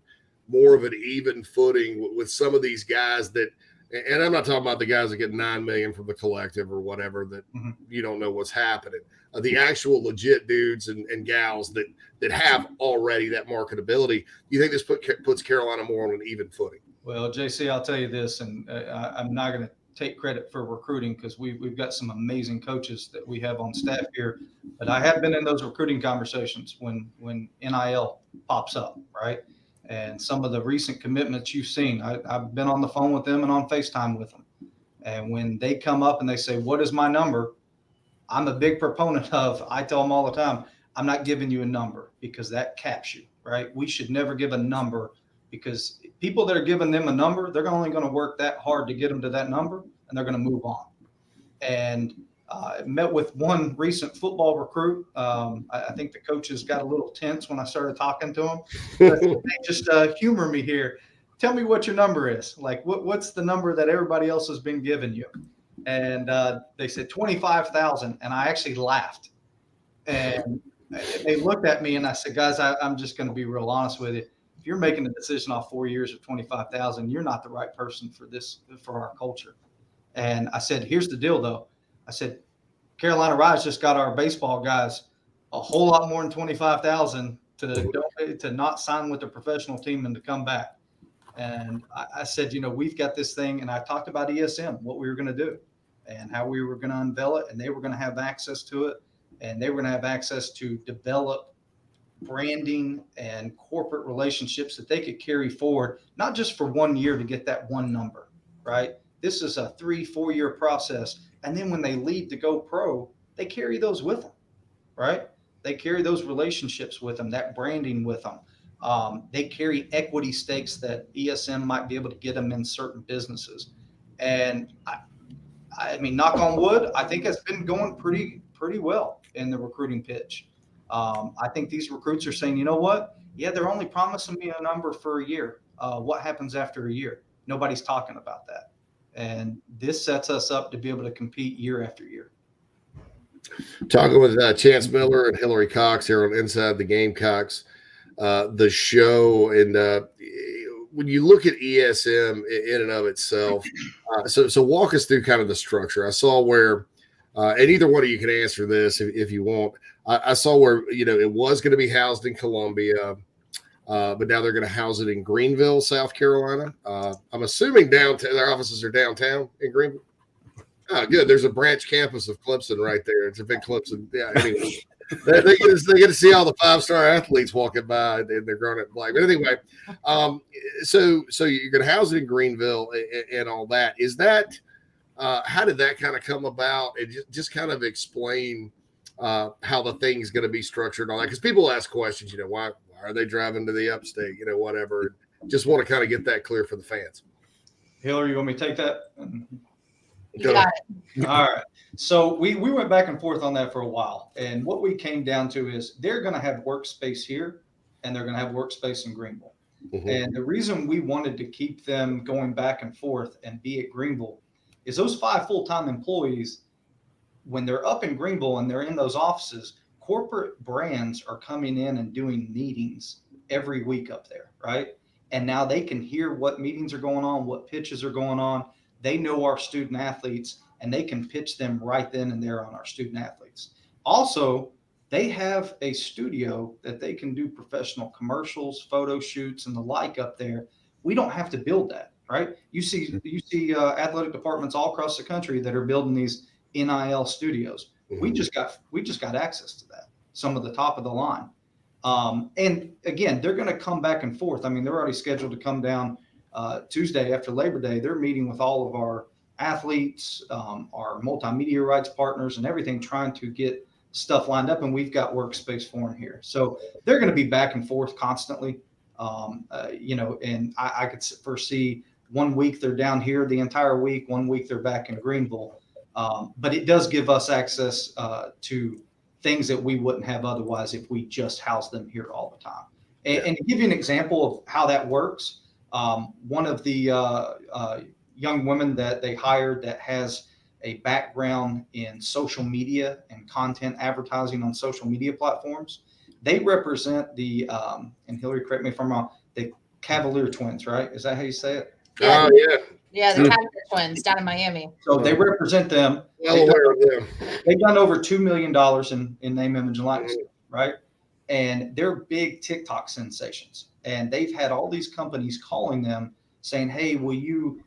more of an even footing with some of these guys that, and I'm not talking about the guys that get $9 million from the collective or whatever that you don't know what's happening. The actual legit dudes and gals that have already that marketability. You think this puts Carolina more on an even footing? Well, JC, I'll tell you this, and I'm not going to take credit for recruiting because we've got some amazing coaches that we have on staff here. But I have been in those recruiting conversations when NIL pops up, right? And some of the recent commitments you've seen, I've been on the phone with them and on FaceTime with them. And when they come up and they say, what is my number? I'm a big proponent of, I tell them all the time, I'm not giving you a number because that caps you, right? We should never give a number because people that are giving them a number, they're only going to work that hard to get them to that number and they're going to move on. And I met with one recent football recruit. I think the coaches got a little tense when I started talking to them. They just humor me here. Tell me what your number is. Like, what's the number that everybody else has been giving you? And they said 25,000, and I actually laughed. And they looked at me, and I said, guys, I'm just going to be real honest with you. If you're making a decision off 4 years of 25,000, you're not the right person for our culture. And I said, here's the deal, though. I said, Carolina Rise just got our baseball guys a whole lot more than 25,000 to not sign with the professional team and to come back. And I said, we've got this thing, and I talked about ESM, what we were going to do and how we were going to unveil it, and they were going to have access to it, and they were going to have access to develop branding and corporate relationships that they could carry forward, not just for 1 year to get that one number, right? This is a 3-4 year process. And then when they leave to go pro, they carry those with them, right? They carry those relationships with them, that branding with them. They carry equity stakes that ESM might be able to get them in certain businesses. And I mean, knock on wood, I think it's been going pretty well in the recruiting pitch. I think these recruits are saying, you know what? Yeah, they're only promising me a number for a year. What happens after a year? Nobody's talking about that. And this sets us up to be able to compete year after year. Talking with Chance Miller and Hilary Cox here on Inside the Gamecocks, the show. And when you look at ESM in and of itself, so walk us through kind of the structure. I saw where, and either one of you can answer this if you want. I saw where, it was going to be housed in Columbia, but now they're going to house it in Greenville, South Carolina. I'm assuming downtown. Their offices are downtown in Greenville. Oh, good. There's a branch campus of Clemson right there. It's a big Clemson. Yeah. Anyway, they get to see all the 5-star athletes walking by, and they're growing up black. But anyway, so you're going to house it in Greenville and all that. Is that how did that kind of come about? And just kind of explain how the thing's going to be structured and all that, because people ask questions. Why are they driving to the upstate? Whatever. Just want to kind of get that clear for the fans. Hilary, you want me to take that? You got it. All right. So we went back and forth on that for a while. And what we came down to is they're going to have workspace here and they're going to have workspace in Greenville. Mm-hmm. And the reason we wanted to keep them going back and forth and be at Greenville is those 5 full-time employees, when they're up in Greenville and they're in those offices, corporate brands are coming in and doing meetings every week up there, right? And now they can hear what meetings are going on, what pitches are going on. They know our student athletes and they can pitch them right then and there on our student athletes. Also, they have a studio that they can do professional commercials, photo shoots, and the like up there. We don't have to build that, right? You see athletic departments all across the country that are building these NIL studios. Mm-hmm. We just got access to that. Some of the top of the line. And again, they're going to come back and forth. I mean, they're already scheduled to come down Tuesday after Labor Day. They're meeting with all of our athletes, our multimedia rights partners and everything, trying to get stuff lined up. And we've got workspace for them here. So they're going to be back and forth constantly. And I could foresee 1 week they're down here the entire week. 1 week they're back in Greenville. But it does give us access to things that we wouldn't have otherwise if we just house them here all the time. And to give you an example of how that works, one of the young women that they hired that has a background in social media and content advertising on social media platforms, they represent the, and Hilary, correct me if I'm wrong, the Cavalier twins, right? Is that how you say it? Yeah. Oh, yeah. Yeah, the Cavalier twins down in Miami. So they represent them. They've done over $2 million in name, image, and likeness, right? And they're big TikTok sensations. And they've had all these companies calling them saying, hey, will you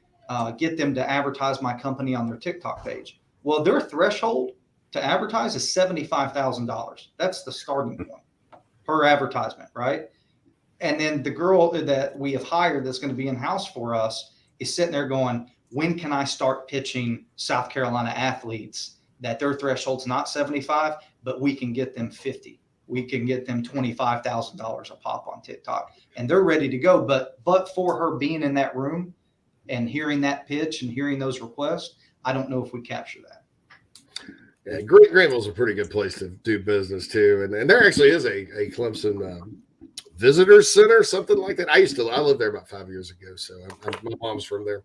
get them to advertise my company on their TikTok page? Well, their threshold to advertise is $75,000. That's the starting point per advertisement, right? And then the girl that we have hired that's going to be in-house for us is sitting there going, when can I start pitching South Carolina athletes that their threshold's not 75, but we can get them 50. We can get them $25,000 a pop on TikTok, and they're ready to go. But for her being in that room and hearing that pitch and hearing those requests, I don't know if we capture that. Yeah, Greenville's a pretty good place to do business too, and there actually is a Clemson visitors center, something like that. I lived there about 5 years ago, so my mom's from there.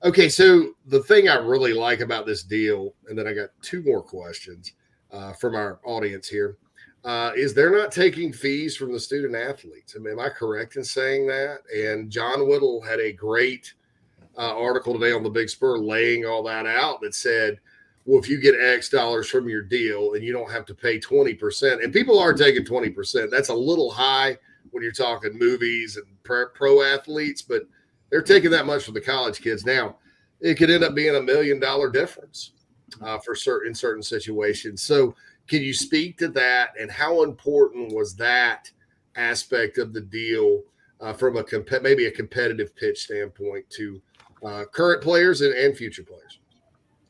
Okay, so the thing I really like about this deal, and then I got 2 more questions from our audience here, is they're not taking fees from the student athletes. I mean, am I correct in saying that? And John Whittle had a great article today on the Big Spur laying all that out that said, well, if you get X dollars from your deal and you don't have to pay 20%, and people are taking 20%, that's a little high when you're talking movies and pro athletes, but they're taking that much from the college kids. Now, it could end up being $1 million difference for certain situations. So can you speak to that, and how important was that aspect of the deal from maybe a competitive pitch standpoint to current players and future players?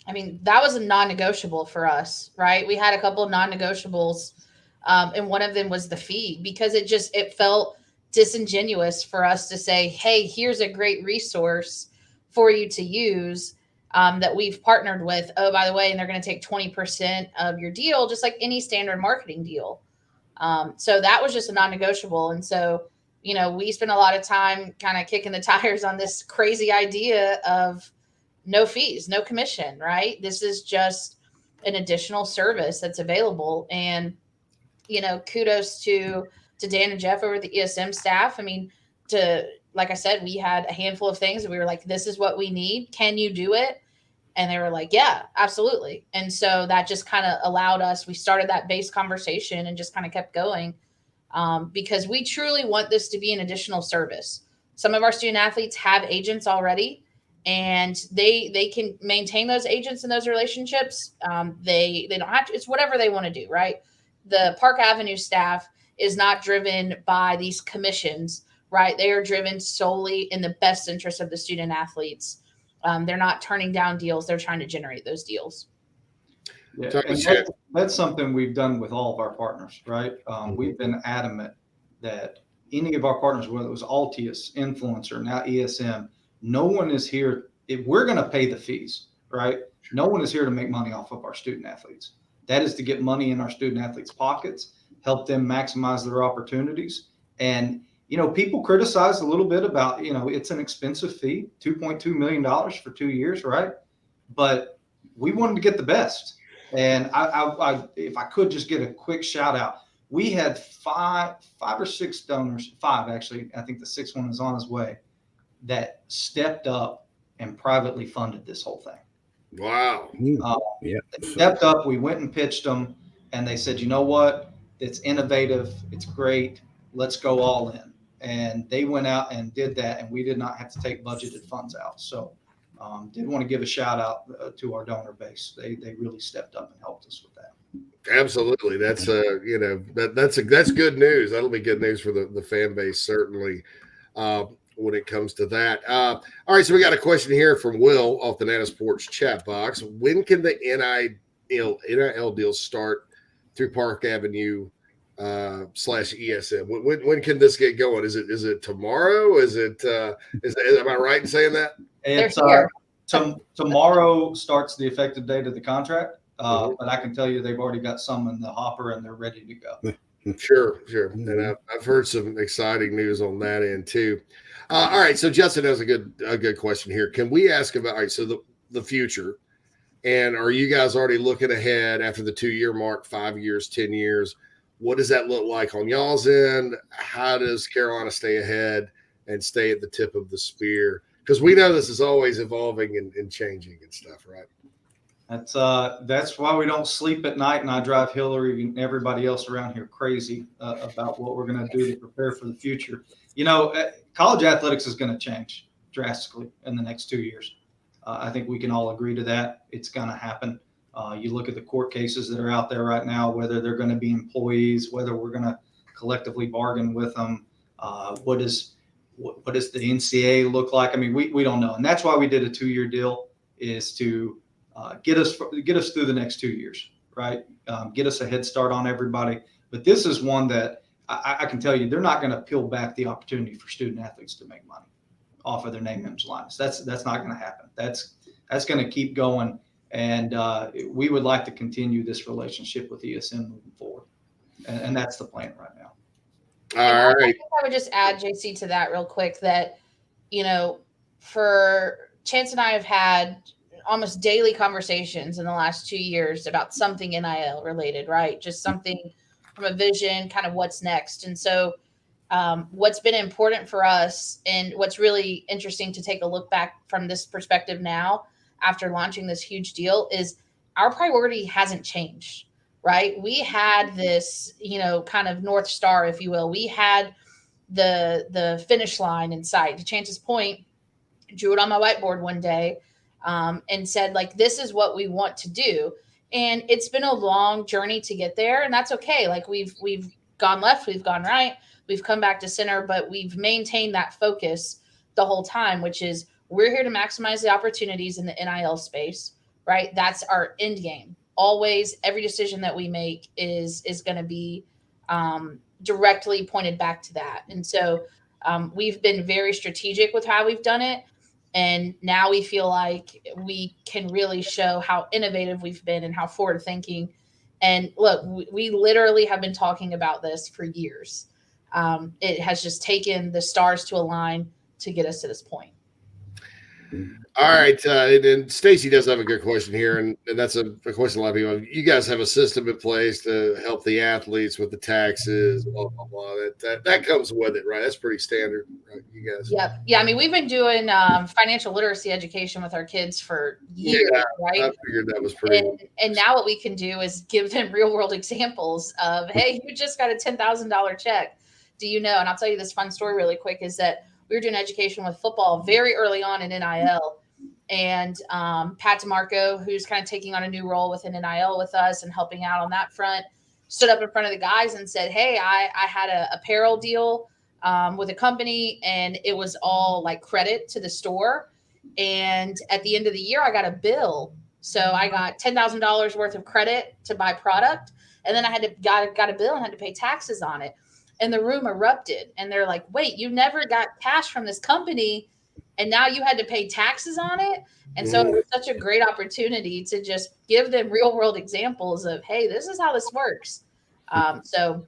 I mean, that was a non-negotiable for us, right? We had a couple of non-negotiables, and one of them was the fee, because it felt disingenuous for us to say, hey, here's a great resource for you to use that we've partnered with. Oh, by the way, and they're going to take 20% of your deal, just like any standard marketing deal. So that was just a non-negotiable. And so, we spent a lot of time kind of kicking the tires on this crazy idea of no fees, no commission, right? This is just an additional service that's available. And, kudos to Dan and Jeff over the ESM staff. I mean, like I said, we had a handful of things that we were like, this is what we need. Can you do it? And they were like, yeah, absolutely. And so that just kind of allowed us, we started that base conversation and just kind of kept going, because we truly want this to be an additional service. Some of our student athletes have agents already, and they can maintain those agents and those relationships. They don't have to, it's whatever they want to do, right? The Park Avenue staff is not driven by these commissions, right? They are driven solely in the best interest of the student athletes. They're not turning down deals. They're trying to generate those deals. Yeah, and that's something we've done with all of our partners, right? We've been adamant that any of our partners, whether it was Altius, Influencer, now ESM, no one is here. If we're going to pay the fees, right? No one is here to make money off of our student athletes. That is to get money in our student athletes' pockets, help them maximize their opportunities. And people criticize a little bit about, it's an expensive fee, $2.2 million for 2 years, right? But we wanted to get the best. And I if I could just get a quick shout out, we had five or six donors, five actually, I think the sixth one is on his way, that stepped up and privately funded this whole thing. Wow. They stepped up, we went and pitched them, and they said, you know what? It's innovative, it's great, let's go all in. And they went out and did that, and we did not have to take budgeted funds out. So did want to give a shout out to our donor base. They really stepped up and helped us with that. Absolutely. That's that's good news. That'll be good news for the fan base, certainly, when it comes to that. All right, so we got a question here from Will off the Nana Sports chat box. When can the NIL deals start through Park Avenue /ESM? When can this get going? Is it tomorrow? Am I right in saying that? It's tomorrow starts the effective date of the contract. But I can tell you they've already got some in the hopper and they're ready to go. Sure. And I've heard some exciting news on that end too. All right, so Justin has a good question here. Can we ask about, all right, so the future, and are you guys already looking ahead after the 2-year mark, 5 years, 10 years? What does that look like on y'all's end? How does Carolina stay ahead and stay at the tip of the spear? Because we know this is always evolving and changing and stuff, right? That's why we don't sleep at night, and I drive Hilary and everybody else around here crazy about what we're going to do to prepare for the future. College athletics is going to change drastically in the next 2 years. I think we can all agree to that. It's going to happen. You look at the court cases that are out there right now, whether they're going to be employees, whether we're going to collectively bargain with them. What does the NCAA look like? I mean, we don't know, and that's why we did a 2-year deal, is to get us through the next 2 years, right? Get us a head start on everybody. But this is one that I can tell you, they're not going to peel back the opportunity for student athletes to make money off of their name, image, likeness. That's not going to happen. That's going to keep going. And we would like to continue this relationship with ESM moving forward. And that's the plan right now. All right. I would just add, JC, to that real quick, that, for Chance and I have had almost daily conversations in the last 2 years about something NIL related, right? Just something from a vision, kind of what's next. And so what's been important for us, and what's really interesting to take a look back from this perspective now after launching this huge deal, is our priority hasn't changed, right? We had this, kind of North Star, if you will. We had the finish line in sight. To Chance's point, drew it on my whiteboard one day and said, like, this is what we want to do. And it's been a long journey to get there, and that's okay. Like, we've gone left, we've gone right, we've come back to center, but we've maintained that focus the whole time, which is we're here to maximize the opportunities in the NIL space, right? That's our end game. Always, every decision that we make is going to be directly pointed back to that. And so we've been very strategic with how we've done it. And now we feel like we can really show how innovative we've been and how forward thinking. And look, we literally have been talking about this for years. It has just taken the stars to align to get us to this point. All right, and Stacy does have a good question here, and that's a question a lot of people have. You guys have a system in place to help the athletes with the taxes, blah blah blah. That comes with it, right? That's pretty standard, right? You guys. Yep. Yeah. I mean, we've been doing financial literacy education with our kids for years, right? I figured that was pretty. And now what we can do is give them real world examples of, hey, you just got a $10,000 check. Do you know? And I'll tell you this fun story really quick is that we were doing education with football very early on in NIL. And Pat DeMarco, who's kind of taking on a new role within NIL with us and helping out on that front, stood up in front of the guys and said, hey, I had a apparel deal with a company, and it was all like credit to the store. And at the end of the year, I got a bill. So I got $10,000 worth of credit to buy product. And then I got a bill and had to pay taxes on it. And the room erupted. And they're like, wait, you never got cash from this company, and now you had to pay taxes on it. And so it was such a great opportunity to just give them real world examples of, hey, this is how this works. So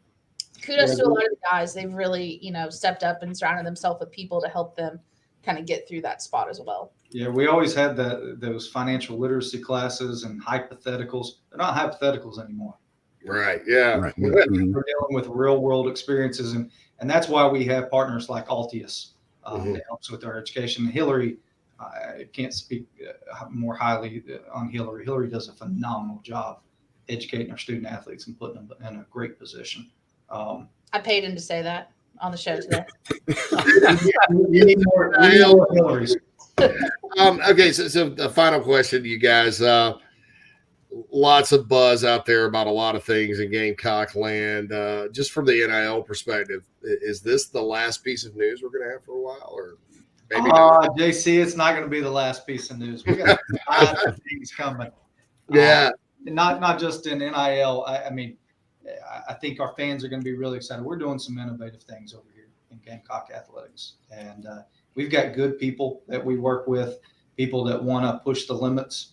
kudos to a lot of the guys. They've really, stepped up and surrounded themselves with people to help them kind of get through that spot as well. Yeah, we always had those financial literacy classes and hypotheticals. They're not hypotheticals anymore. Right. Yeah. Right. We're dealing with real world experiences, and that's why we have partners like Altius that helps with our education. Hilary, I can't speak more highly on Hilary. Hilary does a phenomenal job educating our student athletes and putting them in a great position. I paid him to say that on the show today. You need more Hilarys. Okay, so the final question, you guys. Lots of buzz out there about a lot of things in Gamecock land. Just from the NIL perspective, is this the last piece of news we're going to have for a while, or maybe not? JC, it's not going to be the last piece of news. We got a lot of things coming. Yeah, not just in NIL. I mean, I think our fans are going to be really excited. We're doing some innovative things over here in Gamecock athletics, and we've got good people that we work with, people that want to push the limits.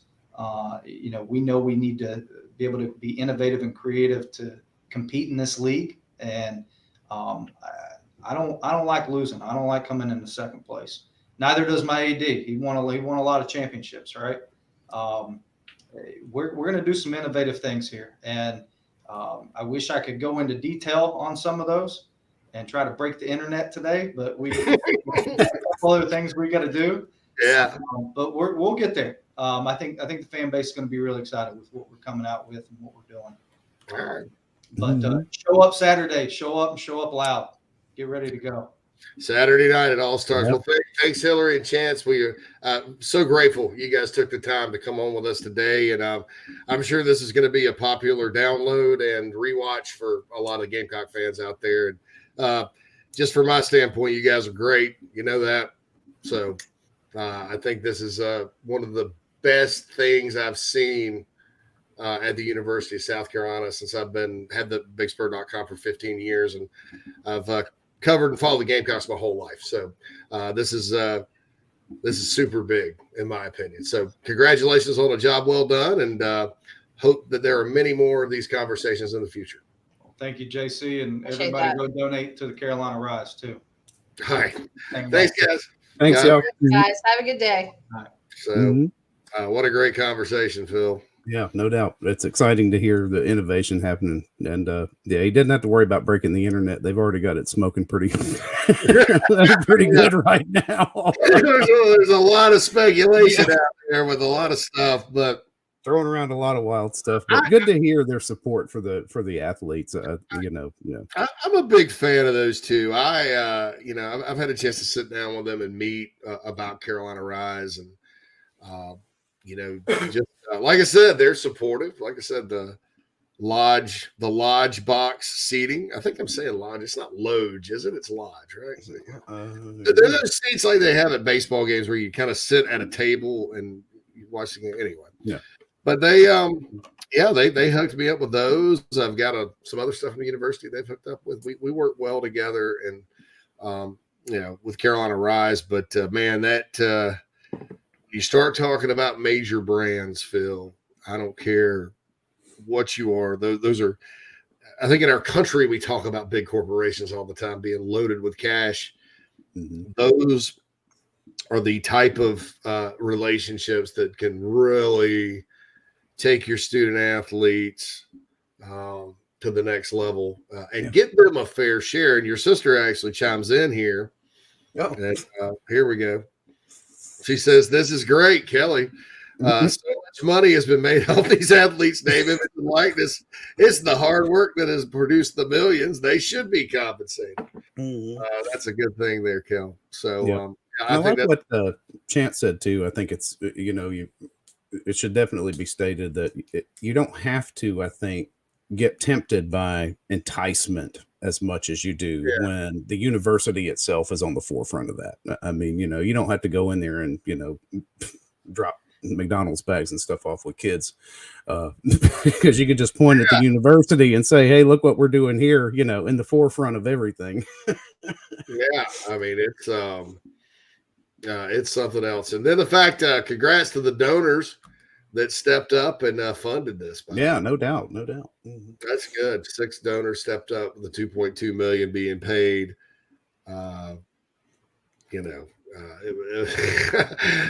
We know we need to be able to be innovative and creative to compete in this league. And I don't like losing. I don't like coming in the second place. Neither does my AD. He won a lot of championships, right? We're going to do some innovative things here. And I wish I could go into detail on some of those and try to break the internet today, but we have a couple other things we got to do. Yeah. But we'll get there. I think the fan base is going to be really excited with what we're coming out with and what we're doing. All right. But show up Saturday. Show up and show up loud. Get ready to go. Saturday night it all starts. Yep. Well, thanks, Hilary and Chance. We are so grateful you guys took the time to come on with us today, and I'm sure this is going to be a popular download and rewatch for a lot of Gamecock fans out there. And just from my standpoint, you guys are great. You know that. So I think this is one of the best things I've seen at the University of South Carolina since I've had the BigSpur.com for 15 years, and I've covered and followed the Gamecocks my whole life. So this is super big in my opinion. So congratulations on a job well done, and hope that there are many more of these conversations in the future. Well, thank you, JC, and Appreciate everybody that. go donate to the Carolina Rise too. All right. Thank you. Thanks, guys. Thanks, Yeah. y'all. Guys, have a good day. So what a great conversation, Phil. Yeah, no doubt. It's exciting to hear the innovation happening. And he didn't have to worry about breaking the internet. They've already got it smoking pretty good right now. There's a lot of speculation out there with a lot of stuff, but throwing around a lot of wild stuff. But good to hear their support for the athletes. I'm a big fan of those two. I've had a chance to sit down with them and meet about Carolina Rise, and just like I said, they're supportive. Like I said, the lodge box seating. I think I'm saying lodge. It's not loge, is it? It's lodge, right? So, they're those seats like they have at baseball games where you kind of sit at a table and you watch the game. Anyway, yeah. But they hooked me up with those. I've got some other stuff in the university they've hooked up with. We work well together, and with Carolina Rise. But man, that you start talking about major brands, Phil. I don't care what you are. Those are. I think in our country we talk about big corporations all the time being loaded with cash. Mm-hmm. Those are the type of relationships that can really take your student athletes to the next level and get them a fair share. And your sister actually chimes in here. Oh. And, here we go. She says, "This is great, Kelly. So much money has been made off these athletes' name, image, and likeness. It's the hard work that has produced the millions. They should be compensated." That's a good thing there, Kel. So I think like what Chance said too. I think it's it should definitely be stated that you don't have to, I think, get tempted by enticement as much as you do when the university itself is on the forefront of that. I mean, you don't have to go in there and, drop McDonald's bags and stuff off with kids because you could just point at the university and say, hey, look what we're doing here, in the forefront of everything. Yeah. I mean, it's something else. And then the fact, congrats to the donors that stepped up and funded this. No doubt. That's good. 6 donors stepped up, the 2.2 million being paid.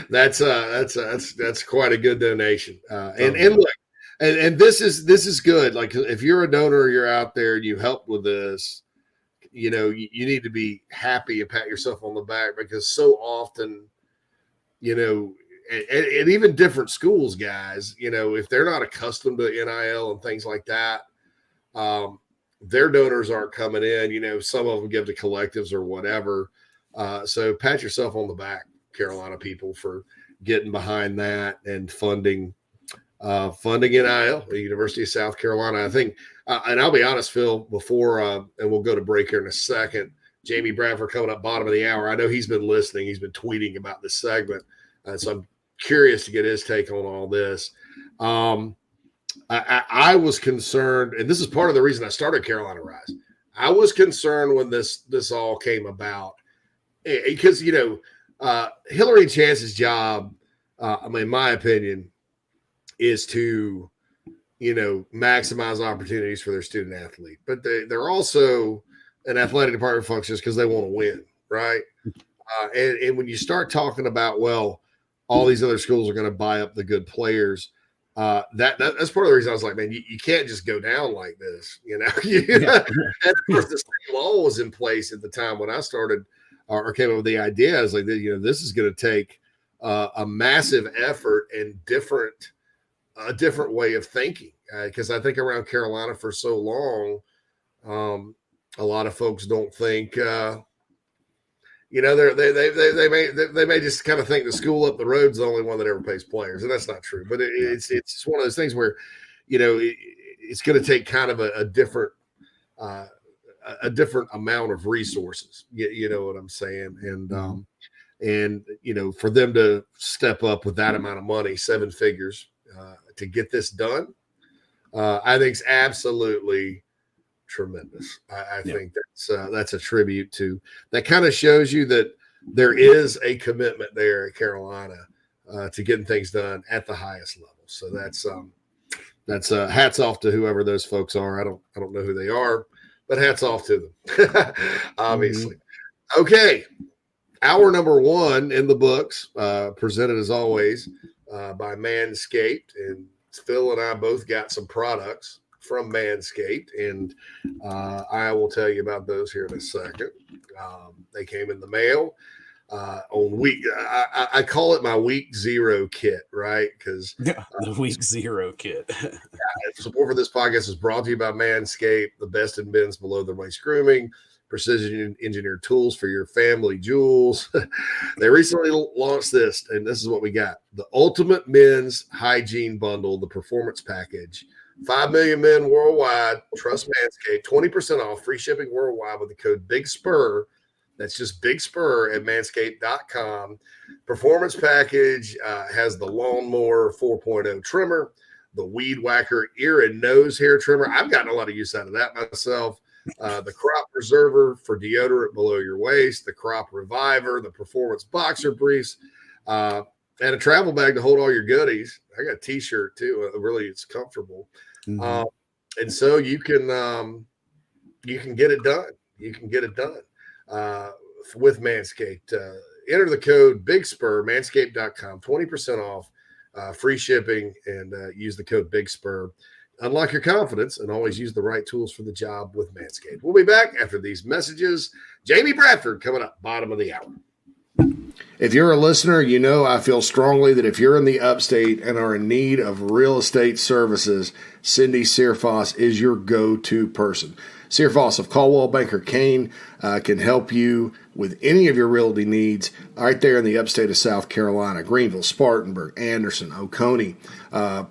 That's quite a good donation. And look, and this is good. Like if you're a donor, you're out there and you helped with this, you need to be happy and pat yourself on the back, because so often, and even different schools, guys, if they're not accustomed to NIL and things like that, their donors aren't coming in. Some of them give to collectives or whatever. So pat yourself on the back, Carolina people, for getting behind that and funding NIL, the University of South Carolina. I think, and I'll be honest, Phil, before, and we'll go to break here in a second. Jamie Bradford coming up bottom of the hour. I know he's been listening. He's been tweeting about this segment. So I'm curious to get his take on all this. I was concerned, and this is part of the reason I started Carolina Rise. I was concerned when this all came about, because Hilary and Chance's job, in my opinion, is to maximize opportunities for their student athlete, but they're also an athletic department functions because they want to win, right? And when you start talking about, well, all these other schools are going to buy up the good players, that's part of the reason I was like, man, you can't just go down like this, And of course, the state law was in place at the time when I started or came up with the idea. I was like, this is going to take a massive effort and a different way of thinking, because I think around Carolina for so long, a lot of folks don't think, they may just kind of think the school up the road is the only one that ever pays players, and that's not true. But it's just one of those things where, it's going to take kind of a different amount of resources. You know what I'm saying? And for them to step up with that amount of money, 7 figures, to get this done, I think is absolutely tremendous. I think that's a tribute to that. Kind of shows you that there is a commitment there at Carolina to getting things done at the highest level. So that's hats off to whoever those folks are. I don't know who they are, but hats off to them. Obviously. Okay. Hour number 1 in the books, presented as always by Manscaped, and Phil and I both got some products from Manscaped, and I will tell you about those here in a second. They came in the mail on week. I call it my week 0 kit, right? Because the week 0 kit. Support for this podcast is brought to you by Manscaped, the best in men's below the waist grooming, precision engineered tools for your family jewels. They recently launched this, and this is what we got: the ultimate men's hygiene bundle, the performance package. 5 million men worldwide trust Manscaped. 20% off, free shipping worldwide with the code Big Spur. That's just Big Spur at manscaped.com. Performance package has the Lawnmower 4.0 trimmer, the Weed Whacker ear and nose hair trimmer. I've gotten a lot of use out of that myself. The Crop Preserver for deodorant below your waist, the Crop Reviver, the Performance Boxer Briefs, and a travel bag to hold all your goodies. I got a t-shirt too. Really, it's comfortable. And so you can get it done. You can get it done with Manscaped. enter the code Big Spur, manscaped.com, 20% off, free shipping, and use the code Big Spur. Unlock your confidence and always use the right tools for the job with Manscaped. We'll be back after these messages. Jamie Bradford coming up, bottom of the hour. If you're a listener, you know I feel strongly that if you're in the upstate and are in need of real estate services, Cindy Searfoss is your go-to person. Searfoss of Caldwell Banker Kane can help you with any of your realty needs right there in the upstate of South Carolina, Greenville, Spartanburg, Anderson, Oconee,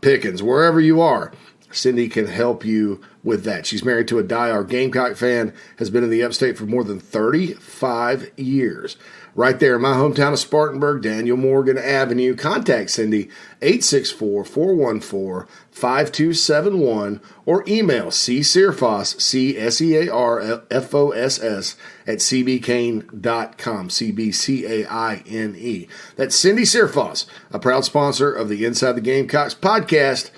Pickens, wherever you are. Cindy can help you with that. She's married to a diehard Gamecock fan, has been in the upstate for more than 35 years. Right there in my hometown of Spartanburg, Daniel Morgan Avenue. Contact Cindy, 864-414-5271, or email csearfoss, CSEARFOSS, at cbcaine.com, CBCAINE. That's Cindy Searfoss, a proud sponsor of the Inside the Gamecocks podcast.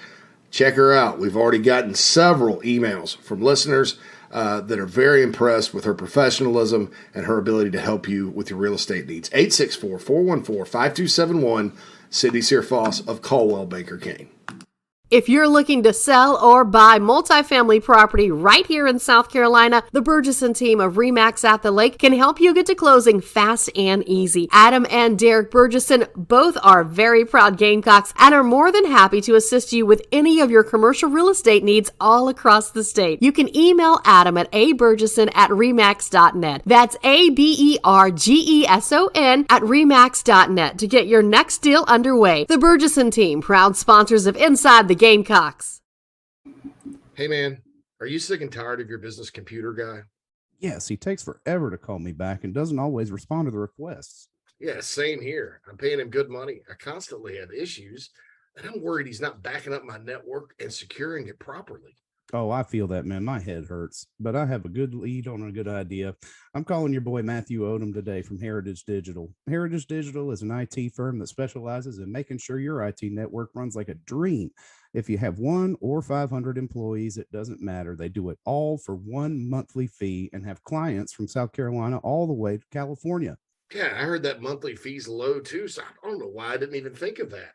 Check her out. We've already gotten several emails from listeners that are very impressed with her professionalism and her ability to help you with your real estate needs. 864-414-5271, Cindy Searfoss of Caldwell Banker Kane. If you're looking to sell or buy multifamily property right here in South Carolina, the Burgesson team of RE/MAX at the Lake can help you get to closing fast and easy. Adam and Derek Burgesson both are very proud Gamecocks and are more than happy to assist you with any of your commercial real estate needs all across the state. You can email Adam at aburgesson@remax.net. That's ABERGESON at remax.net to get your next deal underway. The Burgesson team, proud sponsors of Inside the Gamecocks. Hey, man, are you sick and tired of your business computer guy? Yes, he takes forever to call me back and doesn't always respond to the requests. Yeah, same here. I'm paying him good money. I constantly have issues, and I'm worried he's not backing up my network and securing it properly. Oh, I feel that, man. My head hurts, but I have a good lead on a good idea. I'm calling your boy Matthew Odom today from Heritage Digital. Heritage Digital is an IT firm that specializes in making sure your IT network runs like a dream. If you have 1 or 500 employees, it doesn't matter. They do it all for one monthly fee and have clients from South Carolina all the way to California. Yeah, I heard that monthly fee's low too, so I don't know why I didn't even think of that.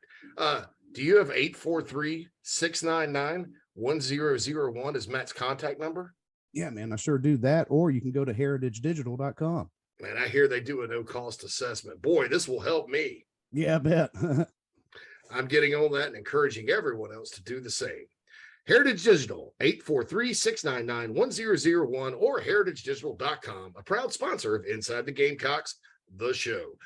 Do you have 843-699-1001 as Matt's contact number? Yeah, man, I sure do that. Or you can go to heritagedigital.com. Man, I hear they do a no-cost assessment. Boy, this will help me. Yeah, I bet. I'm getting on that and encouraging everyone else to do the same. Heritage Digital, 843-699-1001 or heritagedigital.com, a proud sponsor of Inside the Gamecocks, the show.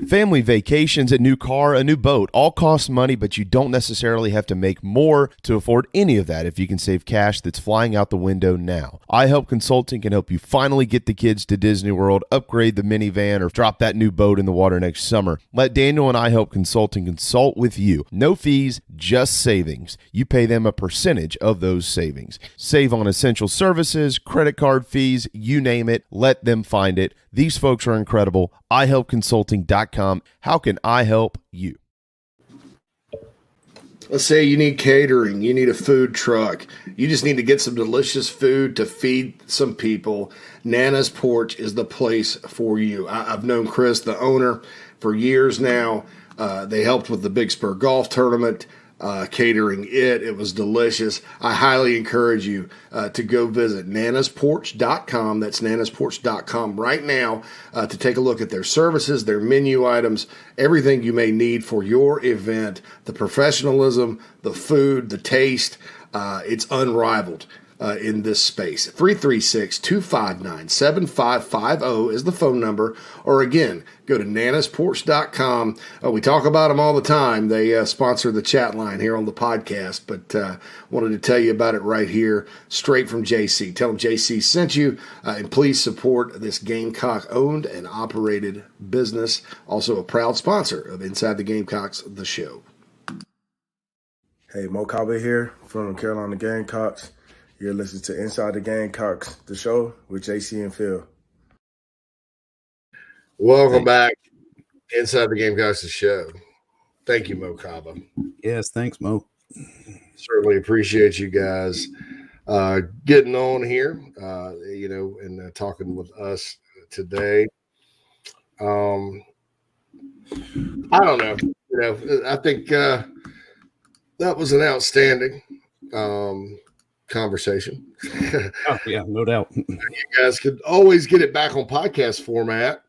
Family vacations, a new car, a new boat, all cost money, but you don't necessarily have to make more to afford any of that if you can save cash that's flying out the window now. iHelp Consulting can help you finally get the kids to Disney World, upgrade the minivan, or drop that new boat in the water next summer. Let Daniel and iHelp Consulting consult with you. No fees, just savings. You pay them a percentage of those savings. Save on essential services, credit card fees, you name it. Let them find it. These folks are incredible. iHelpConsulting.com. How can I help you? Let's say you need catering, you need a food truck, you just need to get some delicious food to feed some people. Nana's Porch is the place for you. I've known Chris, the owner, for years now. They helped with the Big Spur golf tournament, catering it. It was delicious. I highly encourage you to go visit nanasporch.com. That's nanasporch.com right now to take a look at their services, their menu items, everything you may need for your event, the professionalism, the food, the taste. It's unrivaled in this space. 336-259-7550 is the phone number. Or again, go to nanasporch.com. We talk about them all the time. They sponsor the chat line here on the podcast, but wanted to tell you about it right here, straight from JC. Tell them JC sent you, and please support this Gamecock-owned and operated business. Also a proud sponsor of Inside the Gamecocks, the show. Hey, Mo Cowboy here from the Carolina Gamecocks. You're listening to Inside the Gamecocks, the show with JC and Phil. Welcome back. Inside the Gamecocks, the show. Thank you, Mo Kaba. Yes, thanks, Mo. Certainly appreciate you guys getting on here, and talking with us today. I don't know. I think that was an outstanding conversation. Oh, yeah, no doubt. You guys could always get it back on podcast format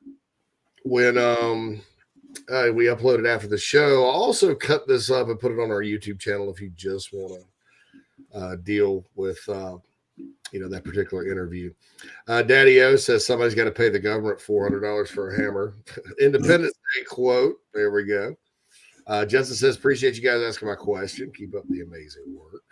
when we upload it after the show. I'll also cut this up and put it on our YouTube channel if you just want to deal with that particular interview. Daddy O says somebody's got to pay the government $400 for a hammer. Independence Day quote. There we go. Justin says, appreciate you guys asking my question. Keep up the amazing work.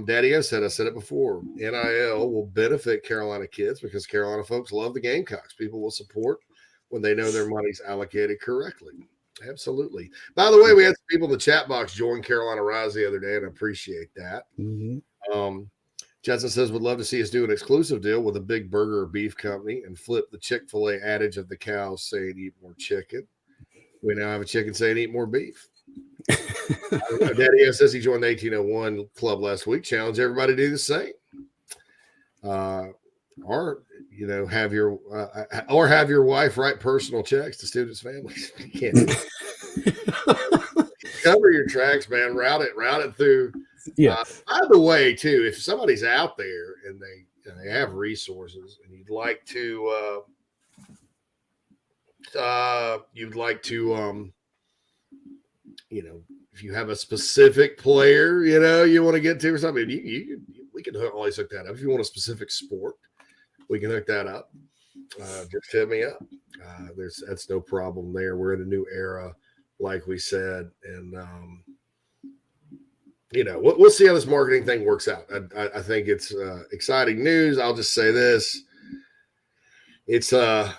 Daddy O said, I said it before, NIL will benefit Carolina kids because Carolina folks love the Gamecocks. People will support when they know their money's allocated correctly. Absolutely. By the way, we had some people in the chat box join Carolina Rise the other day, and I appreciate that. Justin says, would love to see us do an exclusive deal with a big burger or beef company and flip the Chick-fil-A adage of the cows saying eat more chicken. We now have a chicken saying eat more beef. Daddy O says he joined the 1801 club last week. Challenge everybody to do the same. Or have your wife write personal checks to students' families. You can't cover your tracks, man. Route it through. Yeah. By the way, too, if somebody's out there and they have resources and you'd like to if you have a specific player, you want to get to or something, we can always hook that up. If you want a specific sport, we can hook that up. Just hit me up. That's no problem there. We're in a new era, like we said, and we'll see how this marketing thing works out. I think it's exciting news. I'll just say this: it's happy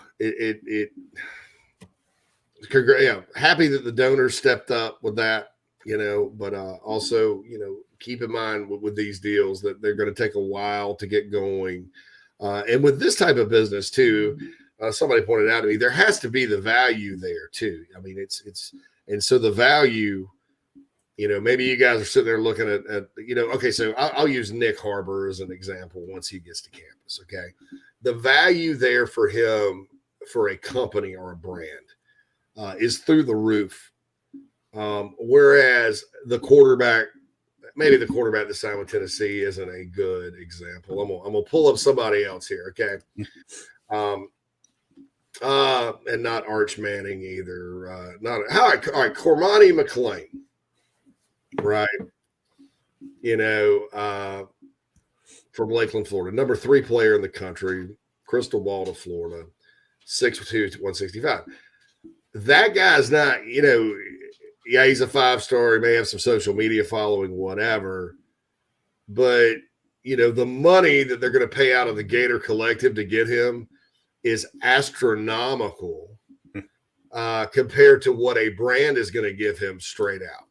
that the donors stepped up with that. But also, keep in mind with these deals that they're going to take a while to get going. And with this type of business too, somebody pointed out to me, there has to be the value there too. I mean, and so the value, maybe you guys are sitting there looking at okay, so I'll use Nick Harbor as an example once he gets to campus. Okay. The value there for him, for a company or a brand, is through the roof. Whereas maybe the quarterback this time with Tennessee isn't a good example. I'm gonna pull up somebody else here, okay? And not Arch Manning either. All right, Cormani McClain, right? From Lakeland, Florida, number 3 player in the country, crystal ball to Florida, 6'2", 165. That guy's not, he's a 5-star. He may have some social media following, whatever. But, the money that they're going to pay out of the Gator Collective to get him is astronomical compared to what a brand is going to give him straight out.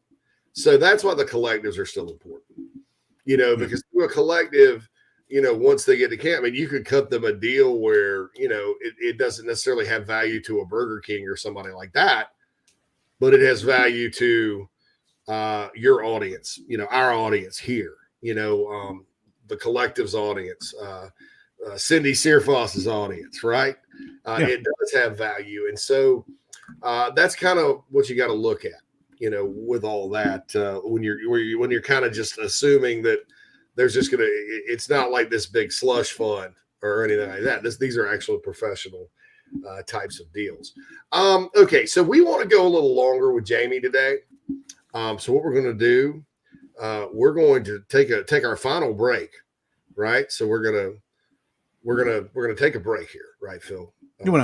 So that's why the collectives are still important, because through a collective, once they get to camp, I mean, you could cut them a deal where, it doesn't necessarily have value to a Burger King or somebody like that, but it has value to your audience, our audience here, the collective's audience, Cindy Searfoss's audience, right? It does have value. And so that's kind of what you got to look at, with all that, when you're kind of just assuming that there's just it's not like this big slush fund or anything like that. These are actual professional types of deals. Okay, so we want to go a little longer with Jamie today. So what we're going to do, we're going to take our final break, right? So we're gonna take a break here, right, Phil?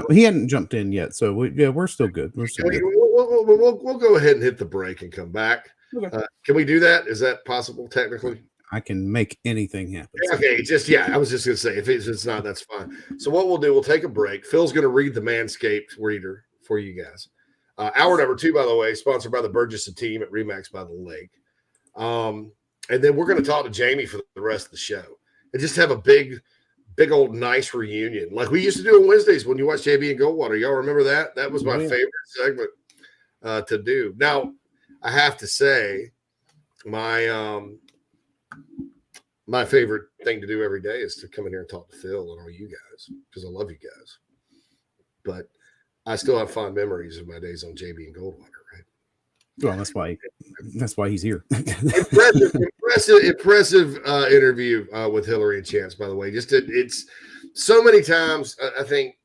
He hadn't jumped in yet, so we're still good. We'll go ahead and hit the break and come back. Okay. Can we do that? Is that possible technically? I can make anything happen. Okay, I was just gonna say if it's not, that's fine. So what we'll do, we'll take a break. Phil's gonna read the Manscaped reader for you guys. Hour number 2, by the way, sponsored by the Burgess and team at Remax by the Lake. And then we're gonna talk to Jamie for the rest of the show and just have a big old nice reunion like we used to do on Wednesdays when you watch JB and Goldwater. Y'all remember that? That was my favorite segment to do. Now, I have to say, my favorite thing to do every day is to come in here and talk to Phil and all you guys because I love you guys. But I still have fond memories of my days on JB and Goldwater, right? Well, that's why he's here. impressive interview with Hilary and Chance, by the way. It's so many times I think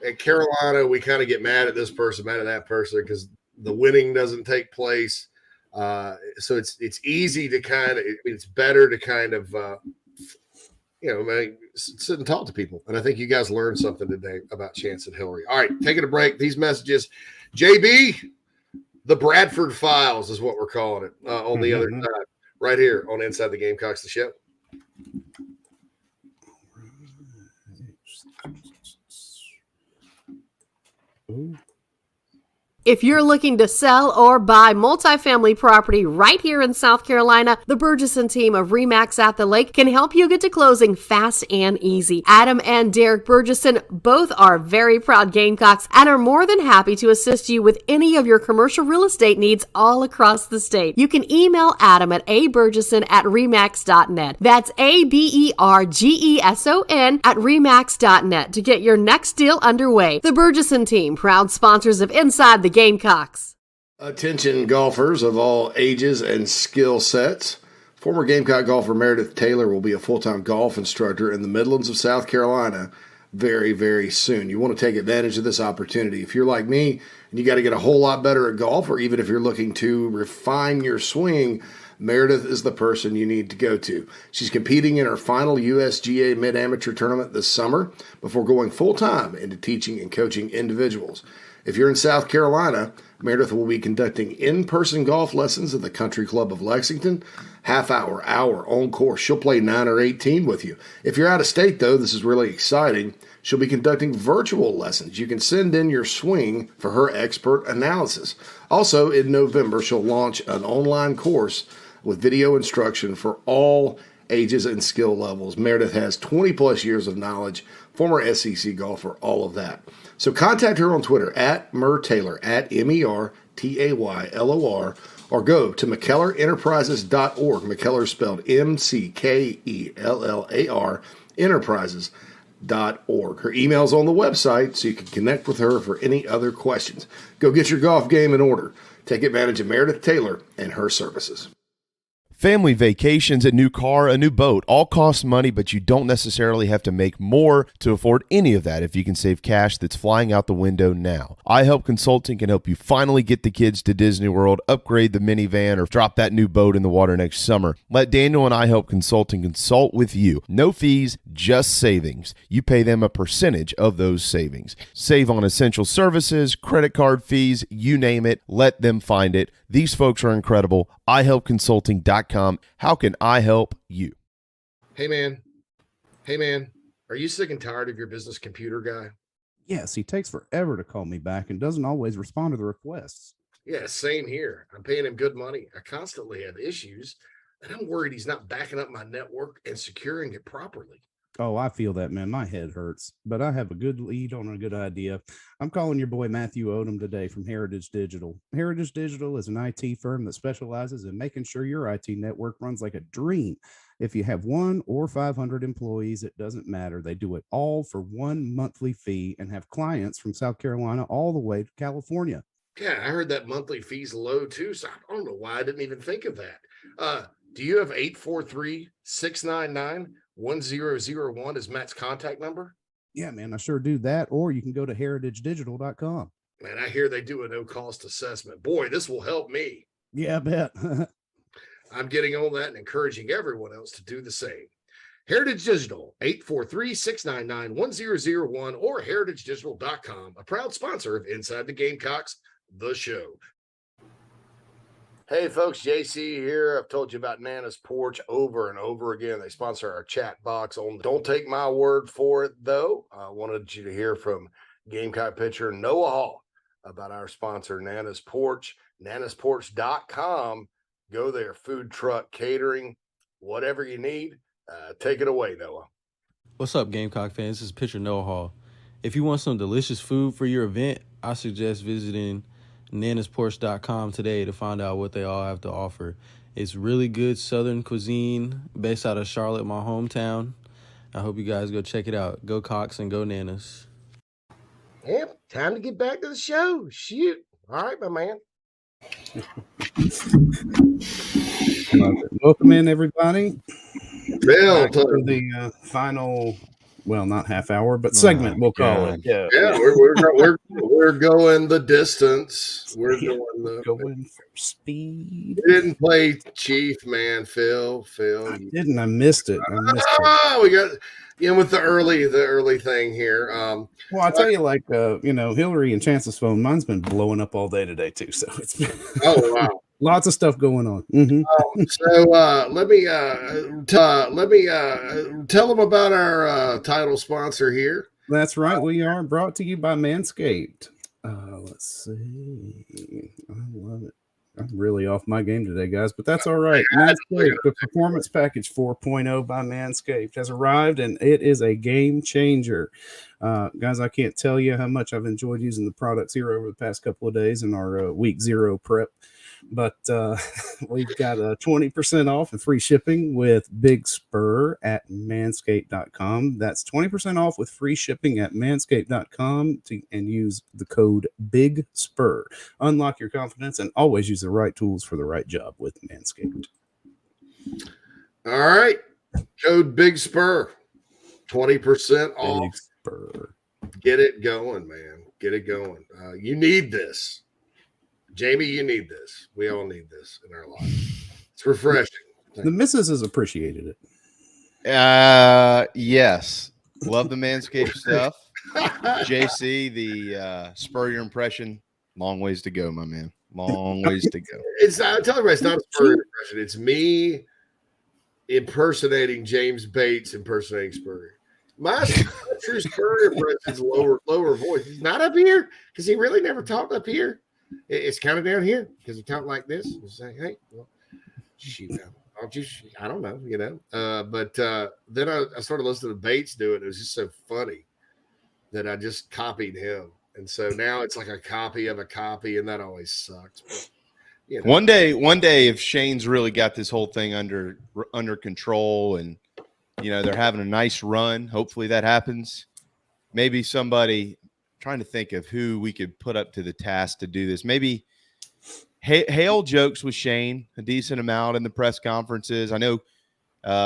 at Carolina we kind of get mad at this person, mad at that person because the winning doesn't take place. So it's easy to it's better to kind of sit and talk to people. And I think you guys learned something today about Chance and Hilary. All right, taking a break. These messages, JB, the Bradford Files is what we're calling it on the other side, right here on Inside the Gamecocks, the show. Ooh. If you're looking to sell or buy multifamily property right here in South Carolina, the Burgesson team of RE/MAX at the Lake can help you get to closing fast and easy. Adam and Derek Burgesson both are very proud Gamecocks and are more than happy to assist you with any of your commercial real estate needs all across the state. You can email Adam at aburgesson@remax.net. That's ABERGESON at remax.net to get your next deal underway. The Burgesson team, proud sponsors of Inside the Gamecocks. Attention golfers of all ages and skill sets. Former Gamecock golfer Meredith Taylor will be a full-time golf instructor in the Midlands of South Carolina very, very soon. You want to take advantage of this opportunity. If you're like me and you got to get a whole lot better at golf, or even if you're looking to refine your swing, Meredith is the person you need to go to. She's competing in her final USGA Mid-Amateur tournament this summer before going full-time into teaching and coaching individuals. If you're in South Carolina, Meredith will be conducting in-person golf lessons at the Country Club of Lexington, hour on course. She'll play 9 or 18 with you. If you're out of state, though, this is really exciting. She'll be conducting virtual lessons. You can send in your swing for her expert analysis. Also, in November, she'll launch an online course with video instruction for all ages and skill levels. Meredith has 20-plus years of knowledge, former SEC golfer, all of that. So contact her on Twitter at MERTaylor, at MERTAYLOR, or go to McKellarEnterprises.org. McKellar spelled MCKELLAR, Enterprises.org. Her email's on the website, so you can connect with her for any other questions. Go get your golf game in order. Take advantage of Meredith Taylor and her services. Family vacations, a new car, a new boat, all cost money, but you don't necessarily have to make more to afford any of that if you can save cash that's flying out the window now. iHelp Consulting can help you finally get the kids to Disney World, upgrade the minivan, or drop that new boat in the water next summer. Let Daniel and iHelp Consulting consult with you. No fees, just savings. You pay them a percentage of those savings. Save on essential services, credit card fees, you name it. Let them find it. These folks are incredible. iHelpConsulting.com. How can I help you? Hey, man, are you sick and tired of your business computer guy? Yes, he takes forever to call me back and doesn't always respond to the requests. Yeah, same here. I'm paying him good money. I constantly have issues, and I'm worried he's not backing up my network and securing it properly. Oh, I feel that, man. My head hurts, but I have a good lead on a good idea. I'm calling your boy Matthew Odom today from Heritage Digital. Heritage Digital is an IT firm that specializes in making sure your IT network runs like a dream. If you have 1 or 500 employees, it doesn't matter. They do it all for one monthly fee and have clients from South Carolina all the way to California. Yeah, I heard that monthly fee's low too, so I don't know why I didn't even think of that. Do you have 843-699-1001 as Matt's contact number? Yeah, man, I sure do that. Or you can go to heritagedigital.com. Man, I hear they do a no-cost assessment. Boy, this will help me. Yeah, I bet. I'm getting on that and encouraging everyone else to do the same. Heritage Digital, 843-699-1001 or heritagedigital.com, a proud sponsor of Inside the Gamecocks, the show. Hey folks, JC here. I've told you about Nana's Porch over and over again. They sponsor our chat box only. Don't take my word for it, though. I wanted you to hear from Gamecock pitcher Noah Hall about our sponsor, Nana's Porch, nanasporch.com. Go there, food truck, catering, whatever you need. Take it away, Noah. What's up, Gamecock fans? This is pitcher Noah Hall. If you want some delicious food for your event, I suggest visiting nanasporch.com today to find out what they all have to offer. It's really good Southern cuisine based out of Charlotte, my hometown. I hope you guys go check it out. Go Cox and go Nanas. Yep, time to get back to the show. Shoot. All right, my man. Welcome in, everybody. Bill, Back to the final, well, not half hour, but segment, we'll call it. Yeah, we're going the distance. We're going for speed. We didn't play Chief, man. Phil. Didn't I missed it? We got in with the early thing here. Well, I tell you, like Hilary and Chance's phone, mine's been blowing up all day today too. So it's been wow. Lots of stuff going on. Mm-hmm. So let me tell them about our title sponsor here. That's right. We are brought to you by Manscaped. Let's see. I love it. I'm really off my game today, guys, but that's all right. Manscaped, the Performance Package 4.0 by Manscaped has arrived, and it is a game changer. Guys, I can't tell you how much I've enjoyed using the products here over the past couple of days in our week 0 prep. But we've got 20% off and free shipping with Big Spur at manscaped.com. That's 20% off with free shipping at manscaped.com and use the code Big Spur. Unlock your confidence and always use the right tools for the right job with Manscaped. All right. Code Big Spur. 20% off. Big Spur. Get it going, man. Get it going. You need this. Jamie, you need this. We all need this in our life. It's refreshing. The missus has appreciated it. Yes. Love the Manscaped stuff. JC, the spur your impression. Long ways to go, my man. Long ways to go. I tell everybody, it's not a spur your impression. It's me impersonating James Bates impersonating Spurrier. My true Spurrier impression is lower voice. He's not up here because he really never talked up here. It's kind of down here because he talked like this. You say, hey, well, I don't know, But then I started listening to Bates do it. It was just so funny that I just copied him. And so now it's like a copy of a copy, and that always sucks. But, One day, if Shane's really got this whole thing under control and, they're having a nice run, hopefully that happens. Maybe somebody – trying to think of who we could put up to the task to do this. Maybe Hale jokes with Shane a decent amount in the press conferences. I know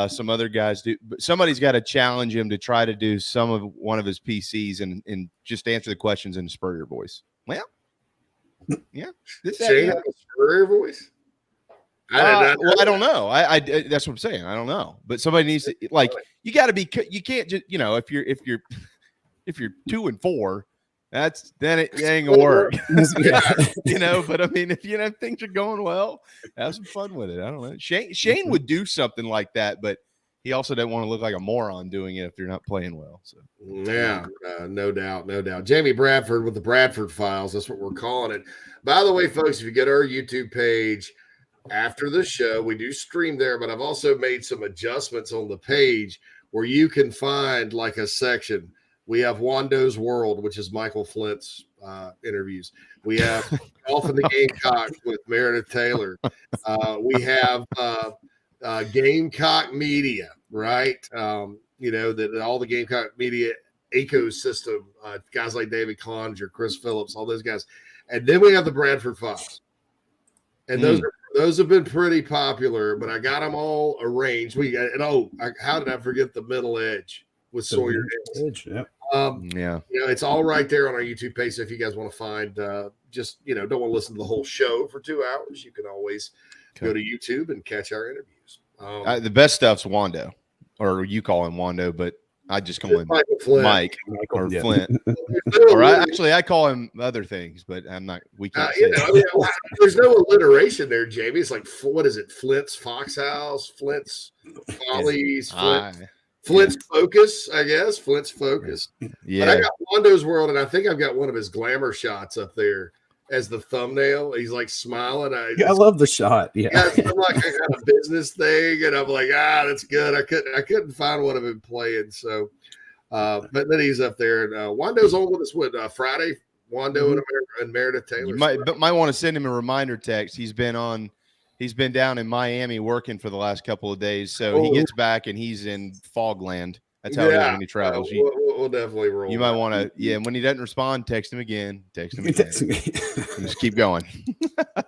some other guys do, but somebody's got to challenge him to try to do one of his PCs and just answer the questions in a Spurrier voice. Well, yeah. Shane has a Spurrier voice? I don't know. I that's what I'm saying. I don't know, but somebody needs to you got to be. You can't just if you're 2-4. Then it ain't gonna work. But I mean, if things are going well, have some fun with it. I don't know. Shane would do something like that, but he also doesn't want to look like a moron doing it if they're not playing well. So yeah, no doubt. Jamie Bradford with the Bradford Files. That's what we're calling it. By the way, folks, if you get our YouTube page after the show, we do stream there, but I've also made some adjustments on the page where you can find like a section. We have Wando's World, which is Michael Flint's interviews. We have Golf in the Gamecocks with Meredith Taylor. We have Gamecock Media, right? That all the Gamecock Media ecosystem, guys like David Cloninger, Chris Phillips, all those guys. And then we have the Bradford Files. And those have been pretty popular, but I got them all arranged. How did I forget the Middle Edge with Sawyer Hills? Yep. It's all right there on our YouTube page. So if you guys want to find, don't want to listen to the whole show for 2 hours, you can always go to YouTube and catch our interviews. The best stuff's Wando, or you call him Wando, but I just call him Mike or Flint. Or I call him other things, but I'm not. We can't say there's no alliteration there, Jamie. It's like, what is it? Flint's Fox House, Flint's Follies, Flint's Focus, I guess. Flint's Focus. Yeah. But I got Wando's World, and I think I've got one of his glamour shots up there as the thumbnail. He's like smiling. I love the shot. Yeah. I'm like, I got a business thing, and I'm like, that's good. I couldn't find one of him playing. So, but then he's up there, and Wando's on with us with Friday. Wando and Meredith Taylor. Might want to send him a reminder text. He's been down in Miami working for the last couple of days, so he gets back and he's in Fogland. That's how it is when he travels. We'll definitely roll. You might want to, and when he doesn't respond, text him again. And just keep going.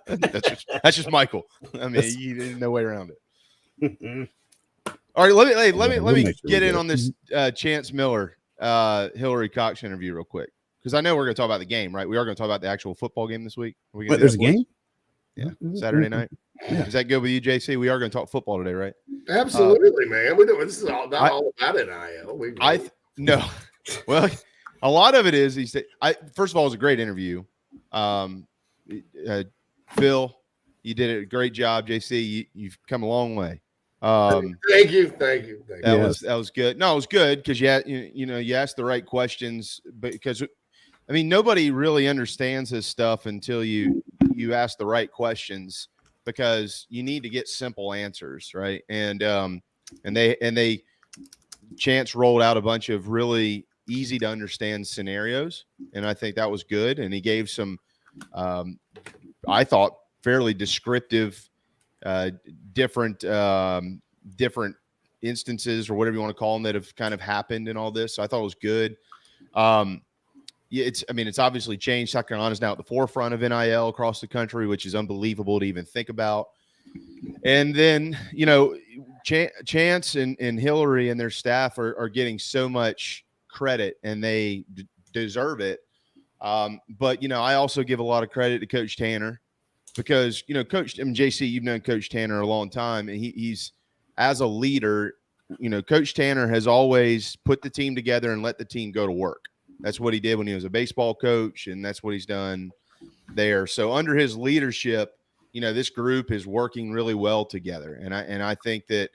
that's just Michael. I mean, there's no way around it. All right, let me get in on this Chance Miller, Hilary Cox interview real quick, because I know we're going to talk about the game, right? We are going to talk about the actual football game this week. There's a game? Yeah, Saturday night. Yeah. Is that good with you, JC? We are going to talk football today, right? Absolutely, man. We do. This is all about NIL. No. Well, a lot of it is. First of all, it was a great interview. Phil, you did a great job. JC, you've come a long way. Thank you. That was good. No, it was good because you asked the right questions, because I mean, nobody really understands this stuff until you ask the right questions, because you need to get simple answers, right? And they Chance rolled out a bunch of really easy to understand scenarios, and I think that was good. And he gave some, I thought, fairly descriptive, different instances, or whatever you want to call them, that have kind of happened in all this. So I thought it was good. It's obviously changed. South Carolina's now at the forefront of NIL across the country, which is unbelievable to even think about. And then, Chance and Hilary and their staff are getting so much credit, and they deserve it. But I also give a lot of credit to Coach Tanner, because, JC, you've known Coach Tanner a long time, and he's, as a leader, Coach Tanner has always put the team together and let the team go to work. That's what he did when he was a baseball coach, and that's what he's done there. So under his leadership, this group is working really well together. And I think that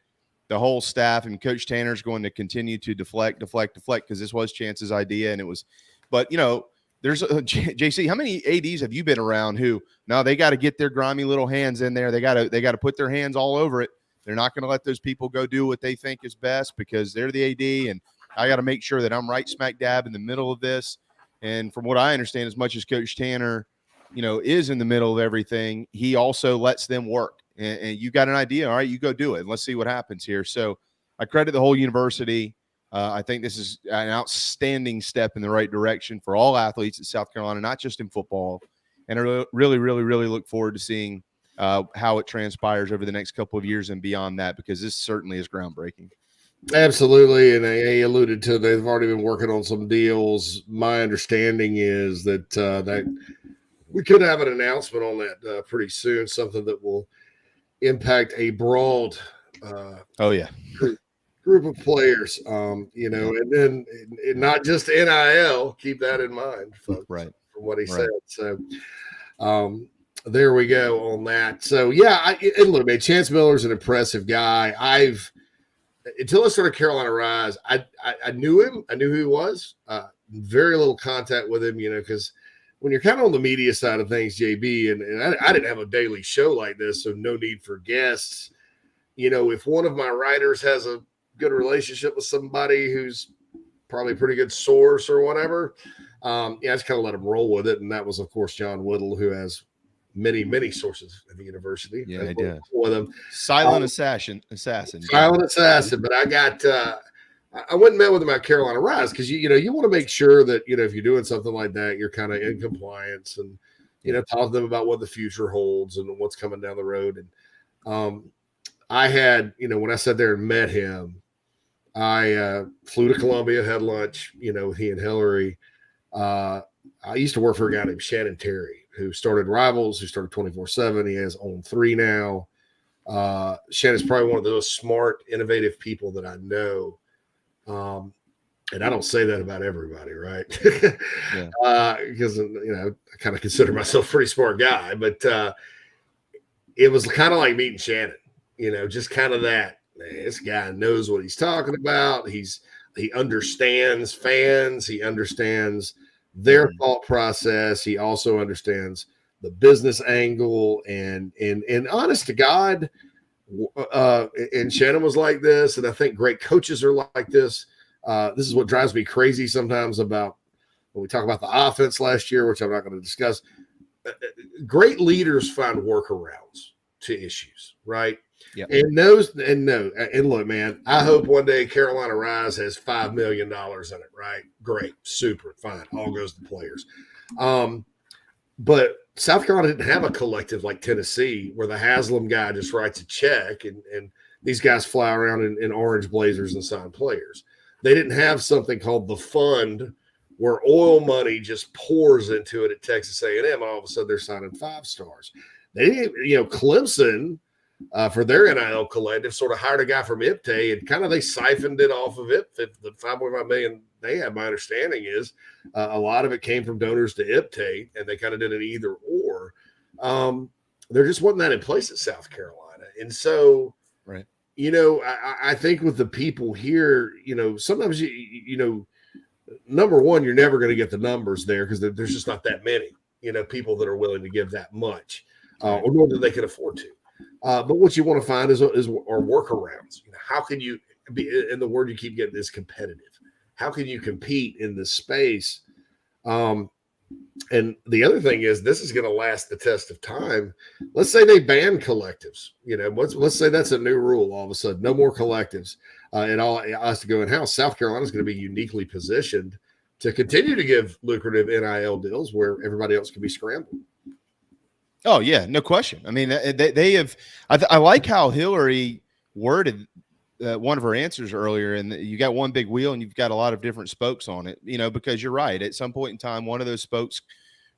the whole staff and Coach Tanner is going to continue to deflect, because this was Chance's idea. And it was, but there's JC, how many ADs have you been around who, no, they got to get their grimy little hands in there. They got to put their hands all over it. They're not going to let those people go do what they think is best, because they're the AD, and I got to make sure that I'm right smack dab in the middle of this. And from what I understand, as much as Coach Tanner, is in the middle of everything, he also lets them work. And you got an idea, all right, you go do it. Let's see what happens here. So I credit the whole university. I think this is an outstanding step in the right direction for all athletes at South Carolina, not just in football. And I really, really, really look forward to seeing how it transpires over the next couple of years and beyond that, because this certainly is groundbreaking. Absolutely. And he alluded to, they've already been working on some deals. My understanding is that we could have an announcement on that pretty soon, something that will impact a broad group of players, and then not just NIL. Keep that in mind, folks, right, from what he said. So there we go on that. So look, man, Chance Miller's an impressive guy. Until I started Carolina Rise, I knew him. I knew who he was. Very little contact with him, because when you're kind of on the media side of things, JB, and I didn't have a daily show like this, so no need for guests. If one of my writers has a good relationship with somebody who's probably a pretty good source or whatever, I just kind of let him roll with it. And that was, of course, John Whittle, who has many sources at the university. Yeah, I did. With him. Silent assassin. But I went and met with him at Carolina Rise, because you want to make sure that if you're doing something like that, you're kind of in compliance, and talk to them about what the future holds and what's coming down the road. And I had, when I sat there and met him, I flew to Columbia, had lunch, with he and Hilary. I used to work for a guy named Shannon Terry, who started Rivals, who started 24/7. He has On3 now. Shannon's probably one of those smart, innovative people that I know. And I don't say that about everybody, right? Because I kind of consider myself a pretty smart guy, but it was kind of like meeting Shannon, just kind of that. Man, this guy knows what he's talking about. He understands fans. He understands their thought process. He also understands the business angle, and honest to God, and Shannon was like this, and I think great coaches are like this. This is what drives me crazy sometimes about when we talk about the offense last year, which I'm not going to discuss. Great leaders find workarounds to issues, right? Yep. And look, man, I hope one day Carolina Rise has $5 million in it, right? Great, super, fine. All goes to players. But South Carolina didn't have a collective like Tennessee where the Haslam guy just writes a check and these guys fly around in orange blazers and sign players. They didn't have something called the fund where oil money just pours into it at Texas A&M, and all of a sudden they're signing 5 stars. They didn't, Clemson, for their NIL collective, sort of hired a guy from Ep.to, and kind of they siphoned it off of it. The $5.5 million they had, my understanding is a lot of it came from donors to Ep.to, and they kind of did an either or. There just wasn't that in place at South Carolina. And so, right. I think with the people here, sometimes, number one, you're never going to get the numbers there because there's just not that many, people that are willing to give that much or more than they can afford to. But what you want to find are workarounds. How can you be, and the word you keep getting is competitive. How can you compete in this space? And the other thing is, this is going to last the test of time. Let's say they ban collectives. Let's say that's a new rule. All of a sudden, no more collectives. It all has to go in house. South Carolina is going to be uniquely positioned to continue to give lucrative NIL deals where everybody else can be scrambled. Oh yeah, no question. I mean, they have. I like how Hilary worded one of her answers earlier, and you got one big wheel and you've got a lot of different spokes on it. Because you're right. At some point in time, one of those spokes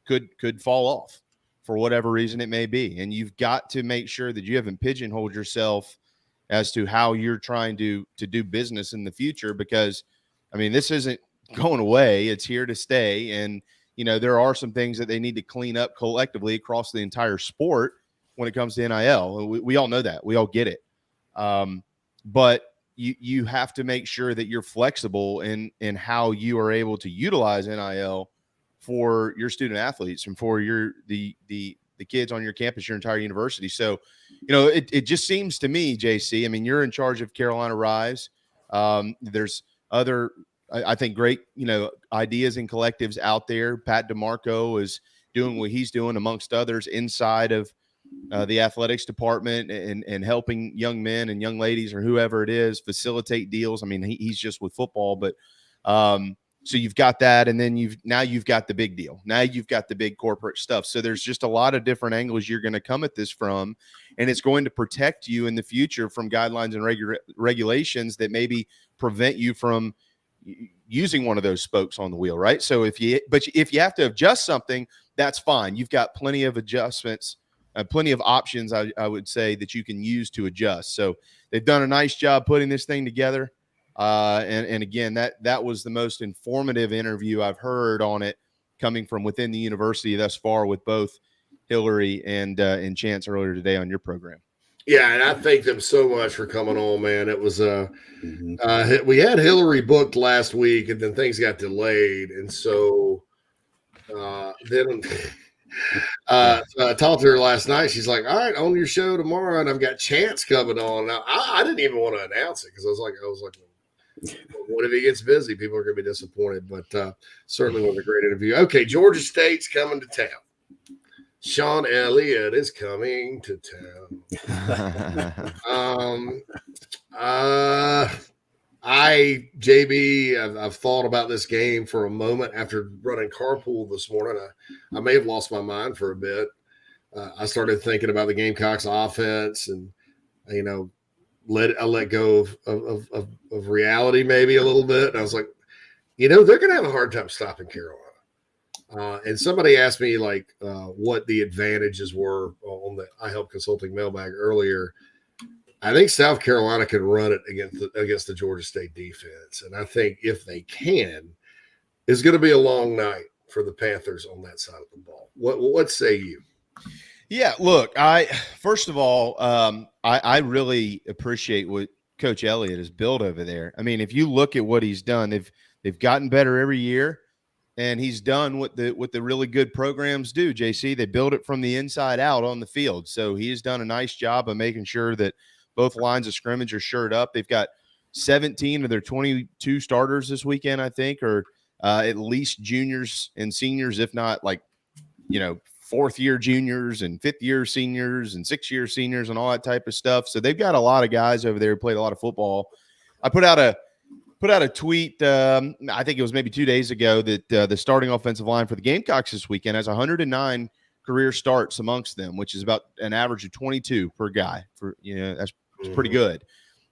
could fall off for whatever reason it may be, and you've got to make sure that you haven't pigeonholed yourself as to how you're trying to do business in the future. Because, I mean, this isn't going away; it's here to stay, and there are some things that they need to clean up collectively across the entire sport when it comes to NIL. We all know that. We all get it. But you have to make sure that you're flexible in how you are able to utilize NIL for your student athletes and for the kids on your campus, your entire university. So, it just seems to me, JC, I mean, you're in charge of Carolina Rise. There's other I think great, ideas and collectives out there. Pat DeMarco is doing what he's doing amongst others inside of the athletics department and helping young men and young ladies or whoever it is facilitate deals. I mean, he's just with football, but so you've got that. And then you've got the big deal. Now you've got the big corporate stuff. So there's just a lot of different angles you're going to come at this from, and it's going to protect you in the future from guidelines and regulations that maybe prevent you from using one of those spokes on the wheel, right? So if you have to adjust something, that's fine. You've got plenty of adjustments, plenty of options, I would say, that you can use to adjust. So they've done a nice job putting this thing together. And again, that was the most informative interview I've heard on it coming from within the university thus far with both Hilary and Chance earlier today on your program. Yeah, and I thank them so much for coming on, man. It was we had Hilary booked last week, and then things got delayed, and so then I talked to her last night. She's like, "All right, on your show tomorrow, and I've got Chance coming on." Now, I didn't even want to announce it because I was like, what if he gets busy? People are going to be disappointed, but certainly was a great interview. Okay, Georgia State's coming to town. Sean Elliott is coming to town. I've thought about this game for a moment after running carpool this morning. I may have lost my mind for a bit. I started thinking about the Gamecocks offense, and I let go of reality maybe a little bit. And I was like, they're going to have a hard time stopping Carolina. And somebody asked me what the advantages were on the I Help Consulting mailbag earlier. I think South Carolina can run it against the Georgia State defense. And I think if they can, it's going to be a long night for the Panthers on that side of the ball. What say you? Yeah, look, first of all, I really appreciate what Coach Elliott has built over there. I mean, if you look at what he's done, they've gotten better every year. And he's done what the really good programs do, JC. They build it from the inside out on the field. So he has done a nice job of making sure that both lines of scrimmage are shored up. They've got 17 of their 22 starters this weekend, I think, or at least juniors and seniors, if not fourth-year juniors and fifth-year seniors and sixth-year seniors and all that type of stuff. So they've got a lot of guys over there who played a lot of football. I put out a tweet, I think it was maybe 2 days ago, that the starting offensive line for the Gamecocks this weekend has 109 career starts amongst them, which is about an average of 22 per guy. That's pretty good.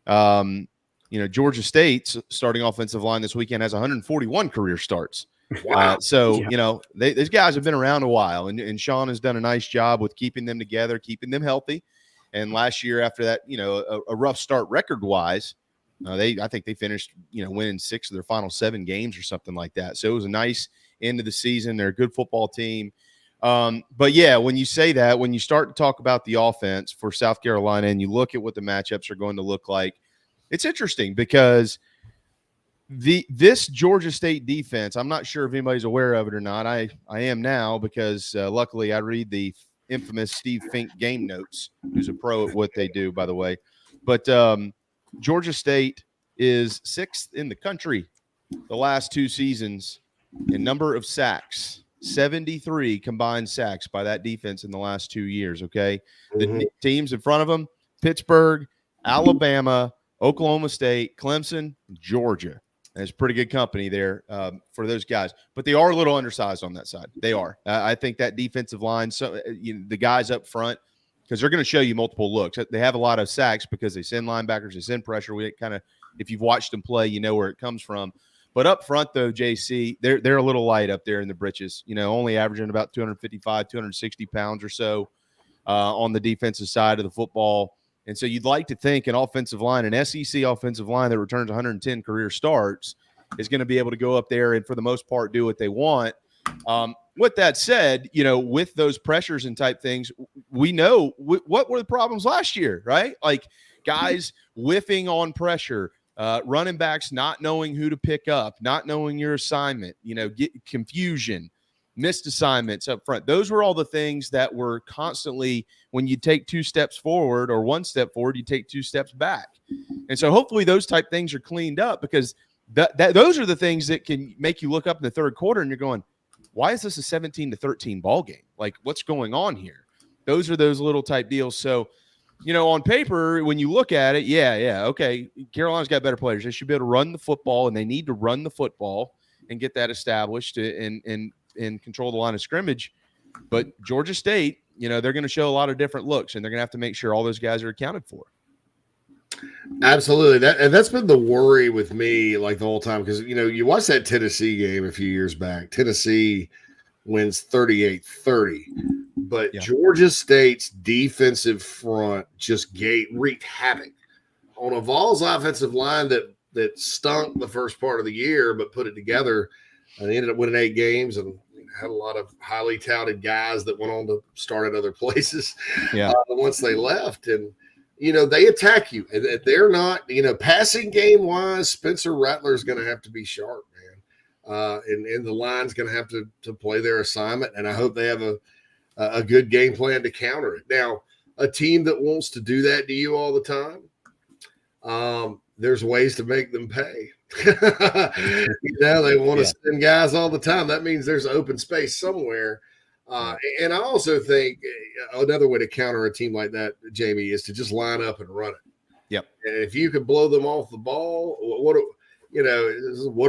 Georgia State's starting offensive line this weekend has 141 career starts. Wow. These guys have been around a while, and Sean has done a nice job with keeping them together, keeping them healthy. And last year, after that, a rough start record-wise, I think they finished, winning 6 of their final 7 games or something like that. So it was a nice end of the season. They're a good football team. But yeah, when you say that, when you start to talk about the offense for South Carolina and you look at what the matchups are going to look like, it's interesting because this Georgia State defense, I'm not sure if anybody's aware of it or not. I am now because luckily I read the infamous Steve Fink game notes, who's a pro at what they do, by the way. But Georgia State is 6th in the country the last 2 seasons in number of sacks. 73 combined sacks by that defense in the last 2 years, okay? The teams in front of them, Pittsburgh, Alabama, Oklahoma State, Clemson, Georgia. There's pretty good company there for those guys. But they are a little undersized on that side. They are. I think that defensive line, the guys up front, because they're going to show you multiple looks. They have a lot of sacks because they send linebackers, they send pressure. We kind of, if you've watched them play, you know where it comes from. But up front, though, JC, they're a little light up there in the britches. Only averaging about 255, 260 pounds or so on the defensive side of the football. And so you'd like to think an offensive line, an SEC offensive line that returns 110 career starts is going to be able to go up there and, for the most part, do what they want. With that said, with those pressures and type things, we know what were the problems last year, right? Like guys whiffing on pressure, running backs not knowing who to pick up, not knowing your assignment, get confusion, missed assignments up front. Those were all the things that were constantly, when you take 2 steps forward or 1 step forward, you take 2 steps back. And so hopefully those type things are cleaned up, because those are the things that can make you look up in the third quarter and you're going, why is this a 17-13 ball game? Like, what's going on here? Those are those little type deals. So, on paper, when you look at it, okay, Carolina's got better players. They should be able to run the football, and they need to run the football and get that established and control the line of scrimmage. But Georgia State, they're going to show a lot of different looks, and they're going to have to make sure all those guys are accounted for. Absolutely. That's been the worry with me like the whole time, because you watched that Tennessee game a few years back. Tennessee wins 38-30, but Georgia State's defensive front just wreaked havoc on a Vols offensive line that stunk the first part of the year but put it together, and they ended up winning 8 games and had a lot of highly touted guys that went on to start at other places once they left. And they attack you, and they're not, passing game wise, Spencer Rattler's going to have to be sharp, man. And the line's going to have to play their assignment. And I hope they have a good game plan to counter it. Now, a team that wants to do that to you all the time, there's ways to make them pay. They want to send guys all the time. That means there's open space somewhere. And I also think another way to counter a team like that, Jamie, is to just line up and run it. Yep. And if you can blow them off the ball, what are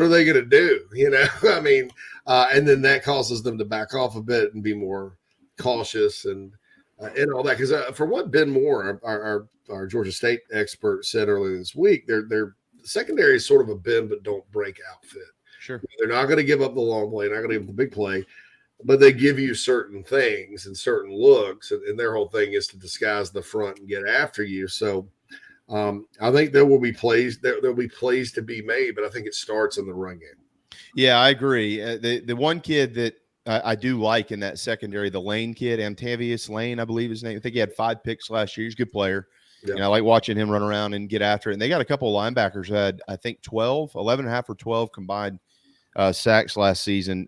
they going to do? I mean, and then that causes them to back off a bit and be more cautious and all that. Because for what Ben Moore, our Georgia State expert, said earlier this week, their secondary is sort of a bend but don't break outfit. Sure. They're not going to give up the long play, not going to give up the big play, but they give you certain things and certain looks, and their whole thing is to disguise the front and get after you. So I think there will be plays. There'll be plays to be made, but I think it starts in the run game. Yeah, I agree. The one kid that I do like in that secondary, the Lane kid, Antavius Lane, I believe his name. I think he had 5 picks last year. He's a good player. Yeah. I like watching him run around and get after it. And they got a couple of linebackers who had, I think, 11 and a half or 12 combined sacks last season.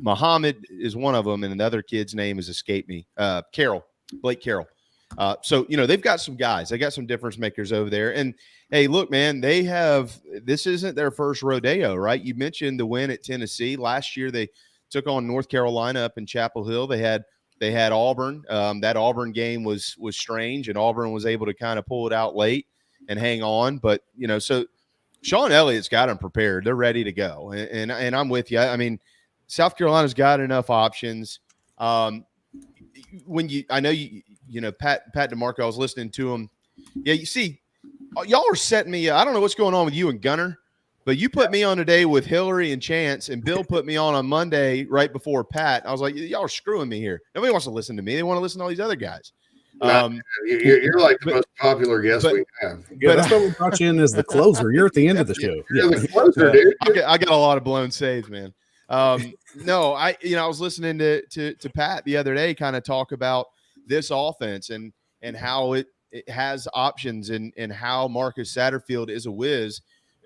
Muhammad is one of them, and the other kid's name has escaped me. Blake Carroll. So they've got some guys. They got some difference makers over there. And hey, look, man, this isn't their first rodeo, right? You mentioned the win at Tennessee last year. They took on North Carolina up in Chapel Hill. They had Auburn. That Auburn game was strange, and Auburn was able to kind of pull it out late and hang on. But, so Sean Elliott's got them prepared. They're ready to go. And I'm with you. I mean, South Carolina's got enough options. Pat DeMarco, I was listening to him. Yeah, you see, y'all are setting me. I don't know what's going on with you and Gunner, but you put me on today with Hillary and Chance, and Bill put me on Monday right before Pat. I was like, y'all are screwing me here. Nobody wants to listen to me. They want to listen to all these other guys. You're like the most popular guest we have. Yeah, that's what we brought you in as the closer. You're at the end of the show. You're the closer, dude. I got a lot of blown saves, man. No, I was listening to Pat the other day kind of talk about this offense and how it has options and how Marcus Satterfield is a whiz.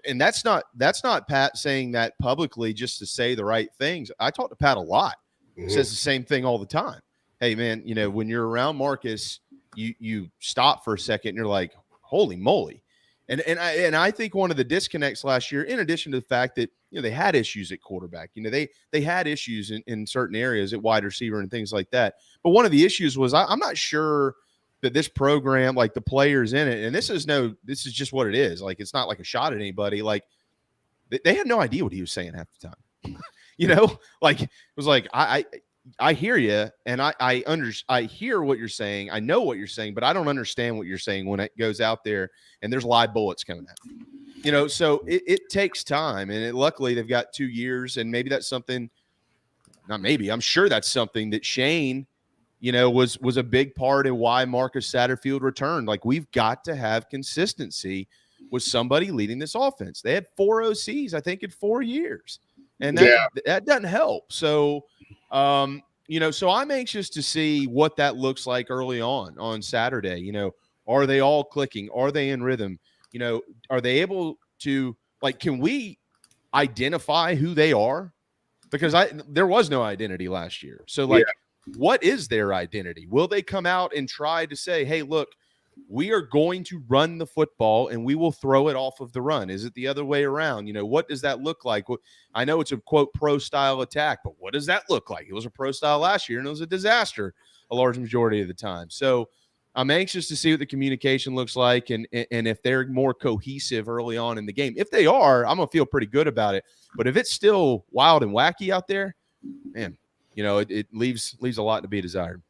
And that's not Pat saying that publicly just to say the right things. I talk to Pat a lot. Mm-hmm. Says the same thing all the time. Hey man, when you're around Marcus, you stop for a second and you're like, holy moly. And I think one of the disconnects last year, in addition to the fact that they had issues at quarterback, they had issues in certain areas at wide receiver and things like that. But one of the issues was I'm not sure that this program, like the players in it, and this is just what it is. Like, it's not like a shot at anybody. Like, they had no idea what he was saying half the time. Like, it was like, I hear you, and I hear what you're saying. I know what you're saying, but I don't understand what you're saying when it goes out there and there's live bullets coming at you. So it takes time, and luckily they've got 2 years, and maybe that's something. Not maybe. I'm sure that's something that Shane, was a big part in why Marcus Satterfield returned. Like, we've got to have consistency with somebody leading this offense. They had 4 OCs, I think, in 4 years, and that doesn't help. So. So I'm anxious to see what that looks like early on Saturday. Are they all clicking? Are they in rhythm? Are they able to, can we identify who they are? Because there was no identity last year. So what is their identity? Will they come out and try to say, hey, look, we are going to run the football and we will throw it off of the run? Is it the other way around? What does that look like? I know it's a quote pro style attack, but what does that look like? It was a pro style last year and it was a disaster a large majority of the time. So I'm anxious to see what the communication looks like and if they're more cohesive early on in the game. If they are, I'm going to feel pretty good about it. But if it's still wild and wacky out there, man, it leaves a lot to be desired.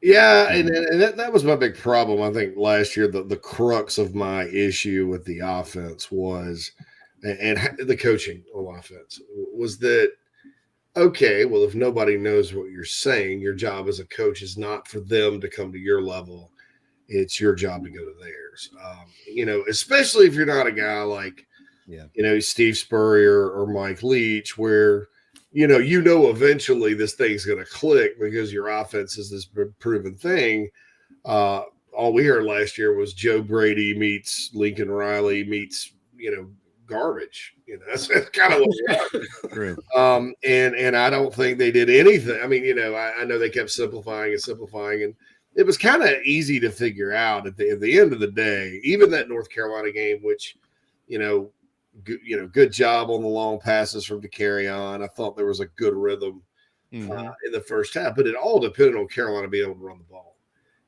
Yeah, and that was my big problem. I think last year the crux of my issue with the offense was, and the coaching on offense was that, okay, well, if nobody knows what you're saying, your job as a coach is not for them to come to your level. It's your job to go to theirs. Especially if you're not a guy like, Steve Spurrier or Mike Leach, where eventually this thing's going to click because your offense is this proven thing. All we heard last year was Joe Brady meets Lincoln Riley meets, garbage. That's kind of what we are. And I don't think they did anything. I mean, I know they kept simplifying, and it was kind of easy to figure out at the end of the day, even that North Carolina game, which, good job on the long passes from DeCarrion. I thought there was a good rhythm in the first half, but it all depended on Carolina being able to run the ball,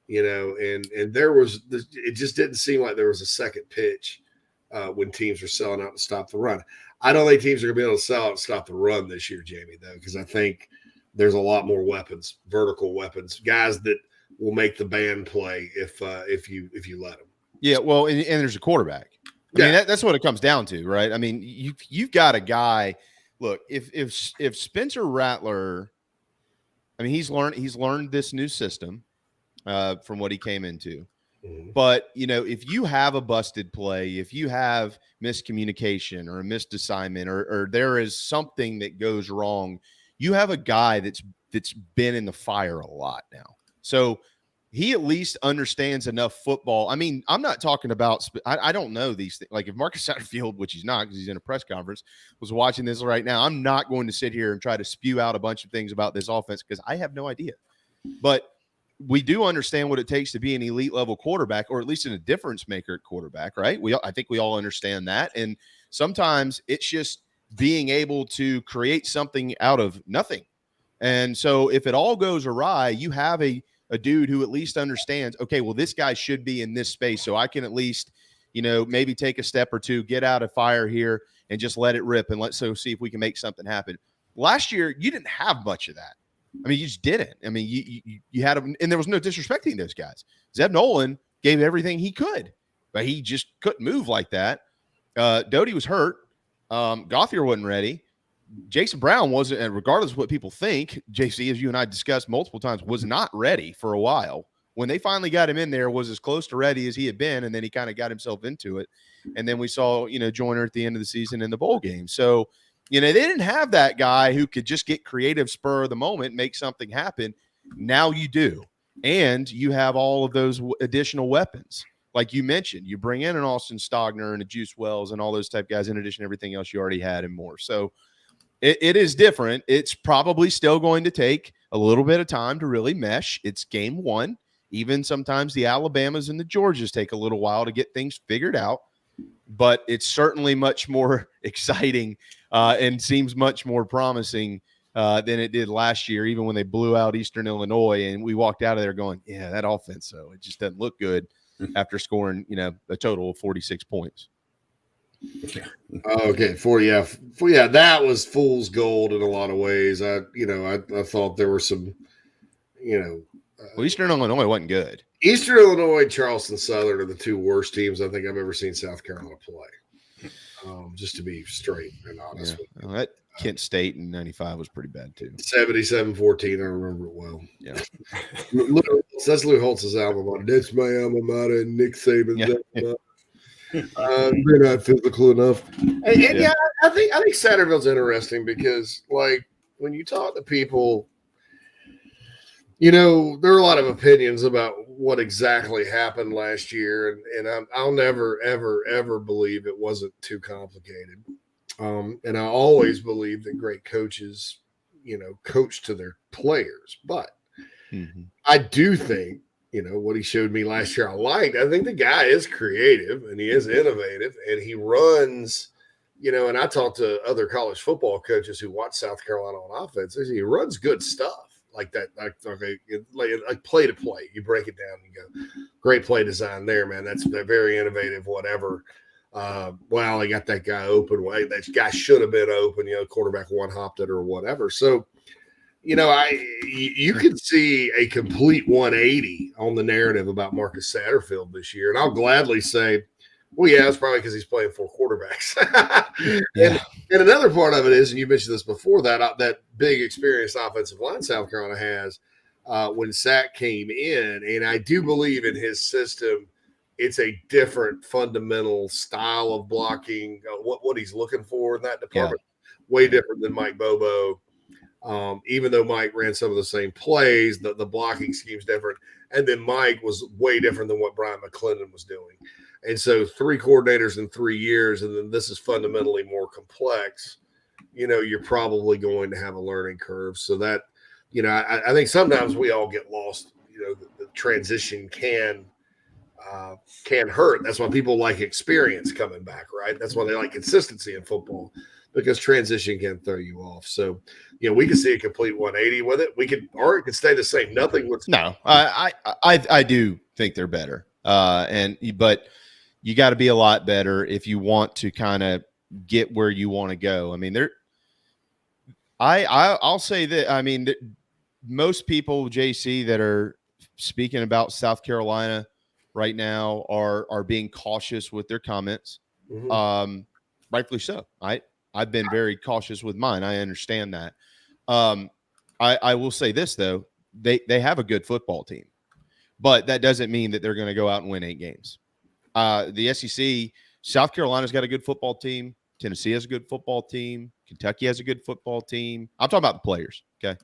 and there was, it just didn't seem like there was a second pitch when teams were selling out to stop the run. I don't think teams are going to be able to sell out and stop the run this year, Jamie, though, because I think there's a lot more weapons, vertical weapons, guys that will make the band play if you let them. Yeah, well, and there's a quarterback. I mean, that's what it comes down to, right? I mean, you've got a guy. Look, if Spencer Rattler, I mean, he's learned this new system from what he came into. Mm-hmm. But if you have a busted play, if you have miscommunication or a missed assignment, or there is something that goes wrong, you have a guy that's been in the fire a lot now. So he at least understands enough football. I mean, I'm not talking about I don't know these things. Like if Marcus Satterfield, which he's not because he's in a press conference, was watching this right now, I'm not going to sit here and try to spew out a bunch of things about this offense because I have no idea. But we do understand what it takes to be an elite level quarterback, or at least in a difference maker at quarterback, right? I think we all understand that. And sometimes it's just being able to create something out of nothing. And so if it all goes awry, you have a dude who at least understands, okay, well, this guy should be in this space. So I can at least, maybe take a step or two, get out of fire here and just let it rip and let's see if we can make something happen. Last year, you didn't have much of that. I mean, you just didn't. I mean, you had them, and there was no disrespecting those guys. Zeb Nolan gave everything he could, but he just couldn't move like that. Doty was hurt. Gauthier wasn't ready. Jason Brown wasn't, and regardless of what people think, JC, as you and I discussed multiple times, was not ready for a while. When they finally got him in there, was as close to ready as he had been, and then he kind of got himself into it. And then we saw, Joyner at the end of the season in the bowl game. So, they didn't have that guy who could just get creative, spur of the moment, make something happen. Now you do. And you have all of those additional weapons. Like you mentioned, you bring in an Austin Stogner and a Juice Wells and all those type guys in addition to everything else you already had and more. So it is different. It's probably still going to take a little bit of time to really mesh. It's game one. Even sometimes the Alabamas and the Georgias take a little while to get things figured out. But it's certainly much more exciting and seems much more promising than it did last year, even when they blew out Eastern Illinois. And we walked out of there going, yeah, that offense, so it just doesn't look good after scoring, a total of 46 points. Okay, 40, yeah, that was fool's gold in a lot of ways. I thought there were some, well, Eastern Illinois wasn't good. Eastern Illinois, Charleston Southern are the two worst teams I think I've ever seen South Carolina play. Just to be straight and honest with you. Well, that Kent State in 95 was pretty bad too. 77-14, I remember it well. Yeah. That's Lou Holtz's album on That's my alma mater and Nick Saban's alma mater. They're not physical enough. And I think Satterfield's interesting because, like, when you talk to people, there are a lot of opinions about what exactly happened last year, and I'll never, ever, ever believe it wasn't too complicated. And I always believe that great coaches, coach to their players. But I do think, what he showed me last year, I think the guy is creative and he is innovative and he runs, and I talked to other college football coaches who watch South Carolina on offense. He runs good stuff like that, like play to play. You break it down and you go, great play design there, man. That's very innovative, whatever. Well, they got that guy open. That guy should have been open, quarterback one-hopped it or whatever. So, you could see a complete 180 on the narrative about Marcus Satterfield this year. And I'll gladly say, well, yeah, it's probably because he's playing 4 quarterbacks. And another part of it is, and you mentioned this before, that big experienced offensive line South Carolina has when Sack came in. And I do believe in his system, it's a different fundamental style of blocking, what he's looking for in that department. Way different than Mike Bobo. Even though Mike ran some of the same plays, the blocking scheme's different. And then Mike was way different than what Brian McClendon was doing. And so 3 coordinators in 3 years, and then this is fundamentally more complex, you're probably going to have a learning curve. So that, I think sometimes we all get lost. The transition can hurt. That's why people like experience coming back, right? That's why they like consistency in football, because transition can throw you off. So, we could see a complete 180 with it. Or it could stay the same. Nothing would. No, I do think they're better. But you got to be a lot better if you want to kind of get where you want to go. I mean, I'll say that. I mean, most people, JC, that are speaking about South Carolina right now are being cautious with their comments. Rightfully so. I've been very cautious with mine. I understand that. I will say this though, they have a good football team, but that doesn't mean that they're going to go out and win 8 games. The SEC, South Carolina's got a good football team. Tennessee has a good football team. Kentucky has a good football team. I'm talking about the players. Okay.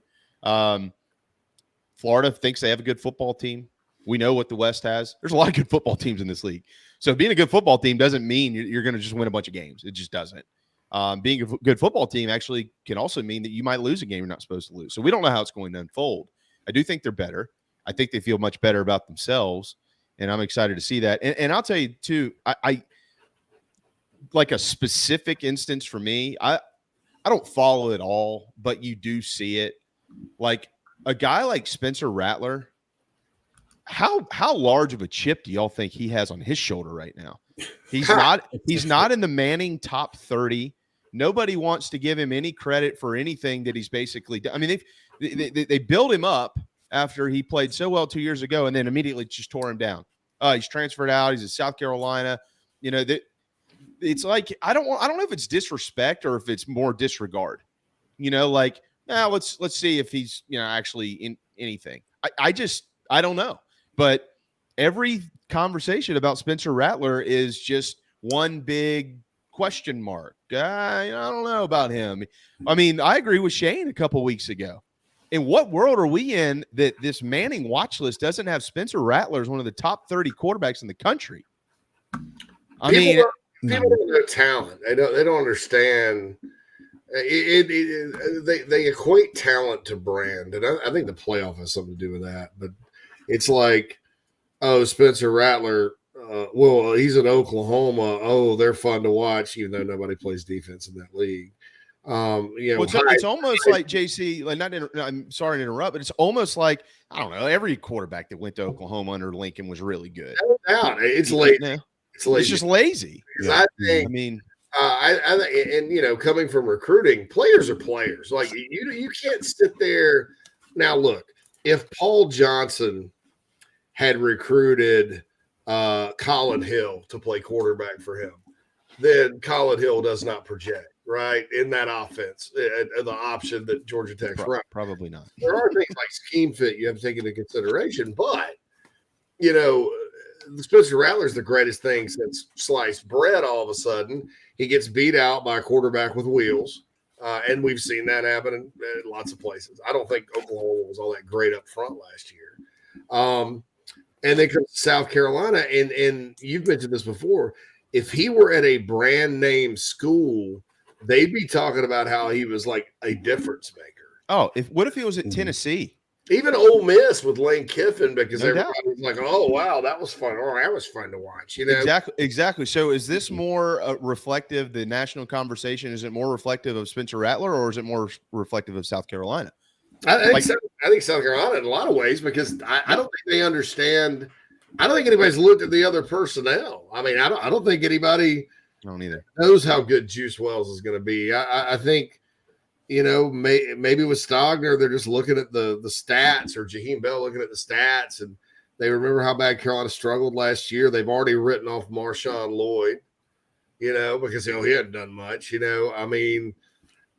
Florida thinks they have a good football team. We know what the West has. There's a lot of good football teams in this league. So being a good football team doesn't mean you're going to just win a bunch of games. It just doesn't. Being a good football team actually can also mean that you might lose a game you're not supposed to lose. So we don't know how it's going to unfold. I do think they're better. I think they feel much better about themselves, and I'm excited to see that. And I'll tell you too, I like a specific instance for me. I don't follow it all, but you do see it. Like a guy like Spencer Rattler, how large of a chip do y'all think he has on his shoulder right now? He's not in the Manning top 30. Nobody wants to give him any credit for anything that he's basically done. I mean, they built him up after he played so well 2 years ago and then immediately just tore him down. He's transferred out. He's in South Carolina. You know, it's like I don't know if it's disrespect or if it's more disregard. You know, like let's see if he's actually in anything. I don't know. But every conversation about Spencer Rattler is just one big question mark. I don't know about him. I mean, I agree with Shane a couple weeks ago. In what world are we in that this Manning watch list doesn't have Spencer Rattler as one of the top 30 quarterbacks in the country? People don't know talent. They don't understand. They equate talent to brand, and I think the playoff has something to do with that. But it's like, oh, Spencer Rattler. Well, he's in Oklahoma. Oh, they're fun to watch, even though nobody plays defense in that league. It's almost like JC. Like, I'm sorry to interrupt, but it's almost like I don't know. Every quarterback that went to Oklahoma under Lincoln was really good. No doubt, it's lazy. It's just lazy. Yeah. I think, coming from recruiting, players are players. Like you can't sit there. Now, look, if Paul Johnson had recruited Colin Hill to play quarterback for him, then Colin Hill does not project right in that offense, the option that Georgia Tech's run. Probably not. There are things like scheme fit you have to take into consideration, but Spencer Rattler's the greatest thing since sliced bread. All of a sudden, he gets beat out by a quarterback with wheels, and we've seen that happen in lots of places. I don't think Oklahoma was all that great up front last year. And then comes South Carolina, and you've mentioned this before. If he were at a brand name school, they'd be talking about how he was like a difference maker. Oh, what if he was at Tennessee? Even Ole Miss with Lane Kiffin, because everybody was like, "Oh wow, that was fun! Oh, that was fun to watch." Exactly. So, is this more reflective? The national conversation, is it more reflective of Spencer Rattler, or is it more reflective of South Carolina? I think South Carolina in a lot of ways, because I don't think they understand. I don't think anybody's looked at the other personnel. I mean, I don't think anybody knows how good Juice Wells is going to be. I think. Maybe with Stogner, they're just looking at the stats, or Jaheim Bell looking at the stats, and they remember how bad Carolina struggled last year. They've already written off Marshawn Lloyd, because he hadn't done much.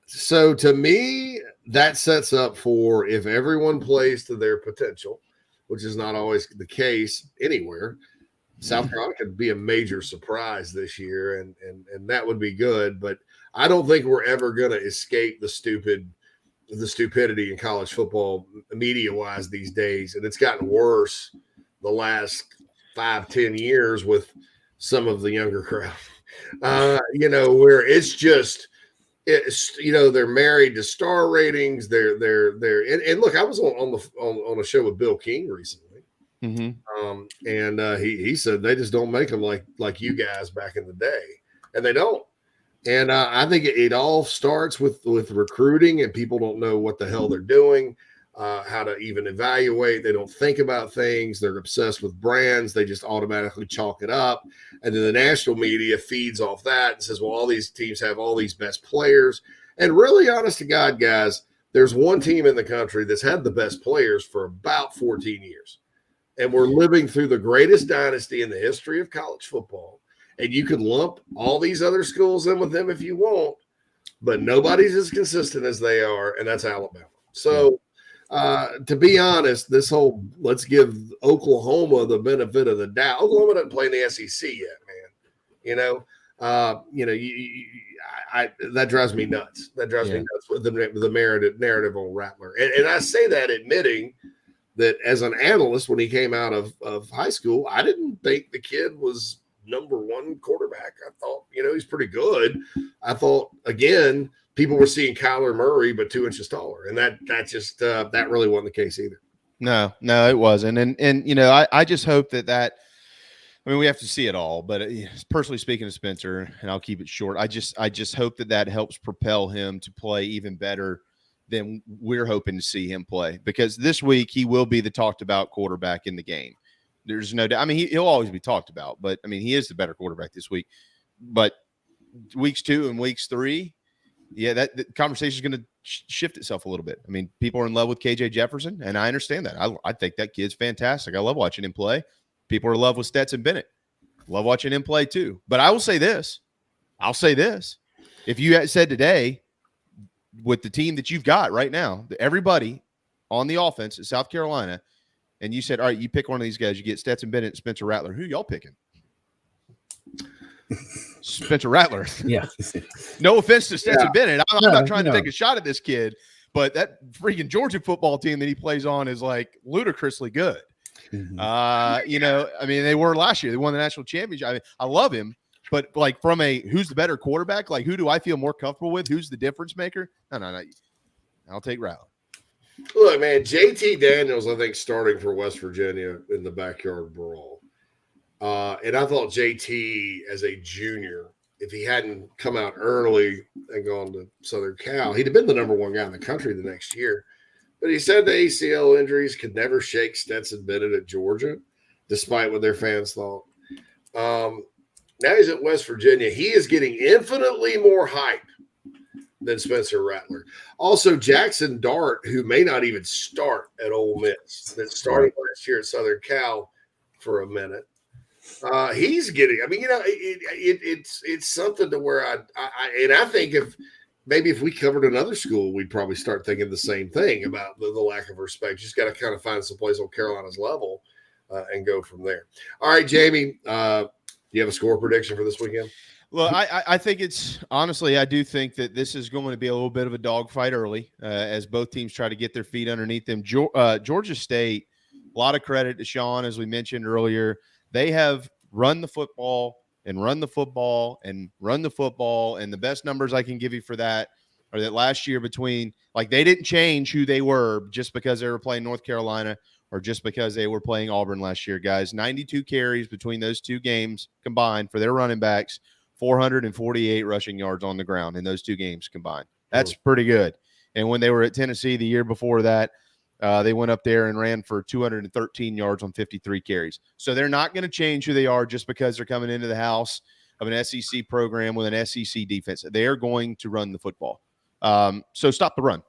So to me, that sets up for, if everyone plays to their potential, which is not always the case anywhere, South Carolina could be a major surprise this year, and that would be good. But I don't think we're ever going to escape the stupidity in college football media-wise these days, and it's gotten worse the last 5-10 years with some of the younger crowd. Where it's just they're married to star ratings. They're and look, I was on a show with Bill King recently. Mm-hmm. And he said they just don't make them like you guys back in the day, and they don't. And I think it all starts with recruiting, and people don't know what the hell they're doing, how to even evaluate. They don't think about things. They're obsessed with brands. They just automatically chalk it up. And then the national media feeds off that and says, well, all these teams have all these best players. And really, honest to God, guys, there's one team in the country that's had the best players for about 14 years. And we're living through the greatest dynasty in the history of college football. And you can lump all these other schools in with them if you want, but nobody's as consistent as they are, and that's Alabama. So, to be honest, this whole let's give Oklahoma the benefit of the doubt. Oklahoma doesn't play in the SEC yet, man. That drives me nuts. That drives me nuts with the narrative on Rattler. And I say that admitting that as an analyst, when he came out of high school, I didn't think the kid was number one quarterback. I thought, he's pretty good. I thought, again, people were seeing Kyler Murray, but 2 inches taller. And that really wasn't the case either. No, it wasn't. And I just hope that I mean, we have to see it all, but personally speaking to Spencer, and I'll keep it short, I just hope that helps propel him to play even better than we're hoping to see him play, because this week he will be the talked about quarterback in the game. There's no doubt. I mean, he'll always be talked about, but I mean, he is the better quarterback this week. But weeks 2 and weeks 3, that the conversation is going to shift itself a little bit. I mean, people are in love with KJ Jefferson, and I understand that. I think that kid's fantastic. I love watching him play. People are in love with Stetson Bennett. Love watching him play too. But I will say this. If you had said today, with the team that you've got right now, everybody on the offense at South Carolina, and you said, all right, you pick one of these guys, you get Stetson Bennett and Spencer Rattler. Who y'all picking? Spencer Rattler. Yeah. No offense to Stetson Bennett. I'm not trying to take a shot at this kid, but that freaking Georgia football team that he plays on is like ludicrously good. Mm-hmm. I mean, they were last year. They won the national championship. I mean, I love him, but like from a who's the better quarterback, like who do I feel more comfortable with? Who's the difference maker? No. I'll take Rattler. Look, man, JT Daniels, I think, starting for West Virginia in the backyard brawl. And I thought JT as a junior, if he hadn't come out early and gone to Southern Cal, he'd have been the number 1 guy in the country the next year. But he said the ACL injuries could never shake Stetson Bennett at Georgia, despite what their fans thought. Now he's at West Virginia. He is getting infinitely more hype than Spencer Rattler. Also, Jackson Dart, who may not even start at Ole Miss, that started last year at Southern Cal for a minute. He's getting. I mean, it's something to where I think if we covered another school, we'd probably start thinking the same thing about the lack of respect. You just got to kind of find some place on Carolina's level and go from there. All right, Jamie, do you have a score prediction for this weekend? Well, I think it's honestly, I do think that this is going to be a little bit of a dogfight early as both teams try to get their feet underneath them. Georgia State, a lot of credit to Sean, as we mentioned earlier. They have run the football and run the football and run the football. And the best numbers I can give you for that are that last year they didn't change who they were just because they were playing North Carolina or just because they were playing Auburn last year, guys. 92 carries between those two games combined for their running backs. 448 rushing yards on the ground in those two games combined. That's pretty good. And when they were at Tennessee the year before that, they went up there and ran for 213 yards on 53 carries. So they're not going to change who they are just because they're coming into the house of an SEC program with an SEC defense. They are going to run the football. So stop the run.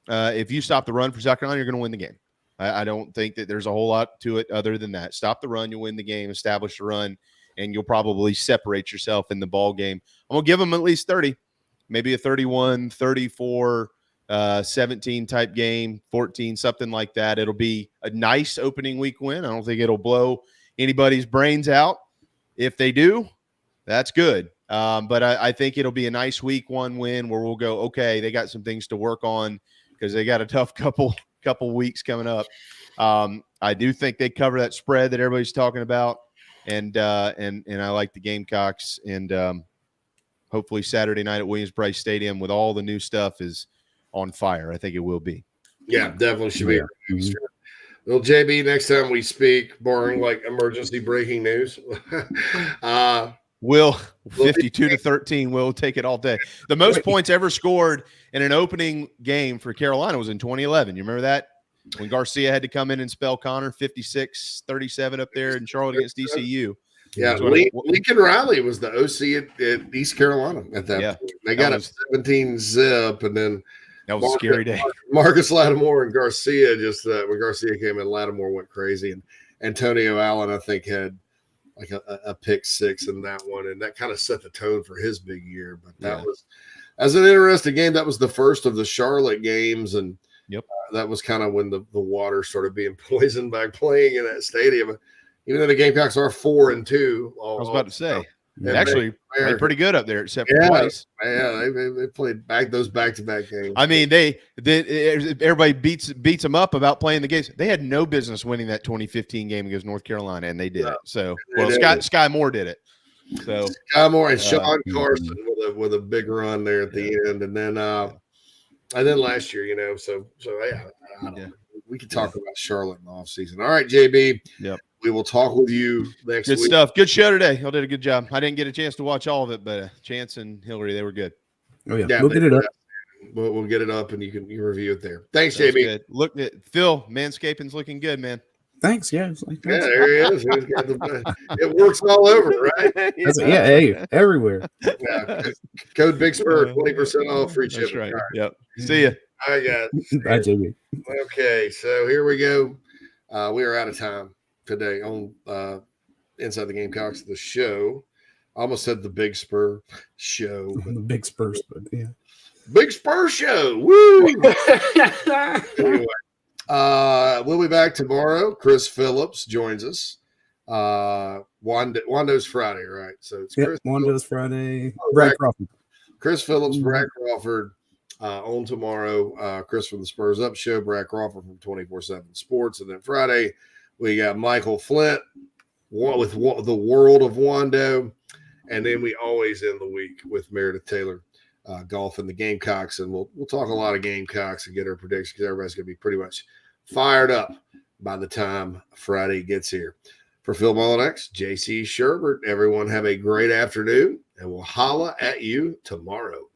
If you stop the run for South Carolina, you're going to win the game. I don't think that there's a whole lot to it other than that. Stop the run, you'll win the game. Establish the run, and you'll probably separate yourself in the ball game. I'm going to give them at least 30, maybe a 31, 34, 17 type game, 14, something like that. It'll be a nice opening week win. I don't think it'll blow anybody's brains out. If they do, that's good. But I think it'll be a nice week 1 win where we'll go, okay, they got some things to work on because they got a tough couple weeks coming up. I do think they cover that spread that everybody's talking about. And I like the Gamecocks, and hopefully Saturday night at Williams-Brice Stadium with all the new stuff is on fire. I think it will be. Yeah, definitely should be. Mm-hmm. Well, JB, next time we speak, barring like emergency breaking news, Will 52-13 will take it all day. The most points ever scored in an opening game for Carolina was in 2011. You remember that? When Garcia had to come in and spell Connor, 56-37 up there in Charlotte against DCU. Yeah, Lincoln Riley was the OC at East Carolina at that point. They got a 17 zip, and then that was a scary day. Marcus Lattimore and Garcia when Garcia came in, Lattimore went crazy, and Antonio Allen, I think, had like a pick 6 in that one, and that kind of set the tone for his big year. But that was, as an interesting game, that was the first of the Charlotte games, and that was kind of when the water started being poisoned by playing in that stadium. Even though the Gamecocks are 4-2. I was about to say. They actually played pretty good up there, except for twice. Yeah, they played those back-to-back games. I mean, everybody beats them up about playing the games. They had no business winning that 2015 game against North Carolina, and they did it. So, Sky Moore did it. So Sky Moore and Sean Carson with a big run there at the end, and then last year, so we could talk about Charlotte in the offseason. All right, JB. Yep. We will talk with you next Good week. stuff. Good show today. Y'all did a good job. I didn't get a chance to watch all of it, but Chance and Hilary, they were good. Oh yeah, we'll get it up. We'll get it up, and you can review it there. Thanks, Sounds JB. good. Look at Phil. Manscaping's looking good, man. Thanks. Yeah. Yeah, there he is. He's got it works all over, right? Yeah. Hey, everywhere. Yeah. Code Big Spur, 20% off, free shipping. That's right. All right. Yep. See ya. All right, guys. Bye, JB. Okay, so here we go. We are out of time today on Inside the Gamecocks, the show. I almost said the Big Spur show. The Big Spurs, but yeah. Big Spur show. Woo! Anyway, we'll be back tomorrow. Chris Phillips joins us. Wando's Friday, right? So it's Chris Wando's Friday. Brad Crawford. Chris Phillips, Brad Crawford on tomorrow. Chris from the Spurs Up Show, Brad Crawford from 24/7 Sports. And then Friday, we got Michael Flint with the World of Wando. And then we always end the week with Meredith Taylor, golf and the Gamecocks. And we'll talk a lot of Gamecocks and get our predictions because everybody's going to be pretty much fired up by the time Friday gets here. For Phil Mullinex, JC Sherbert, everyone have a great afternoon, and we'll holla at you tomorrow.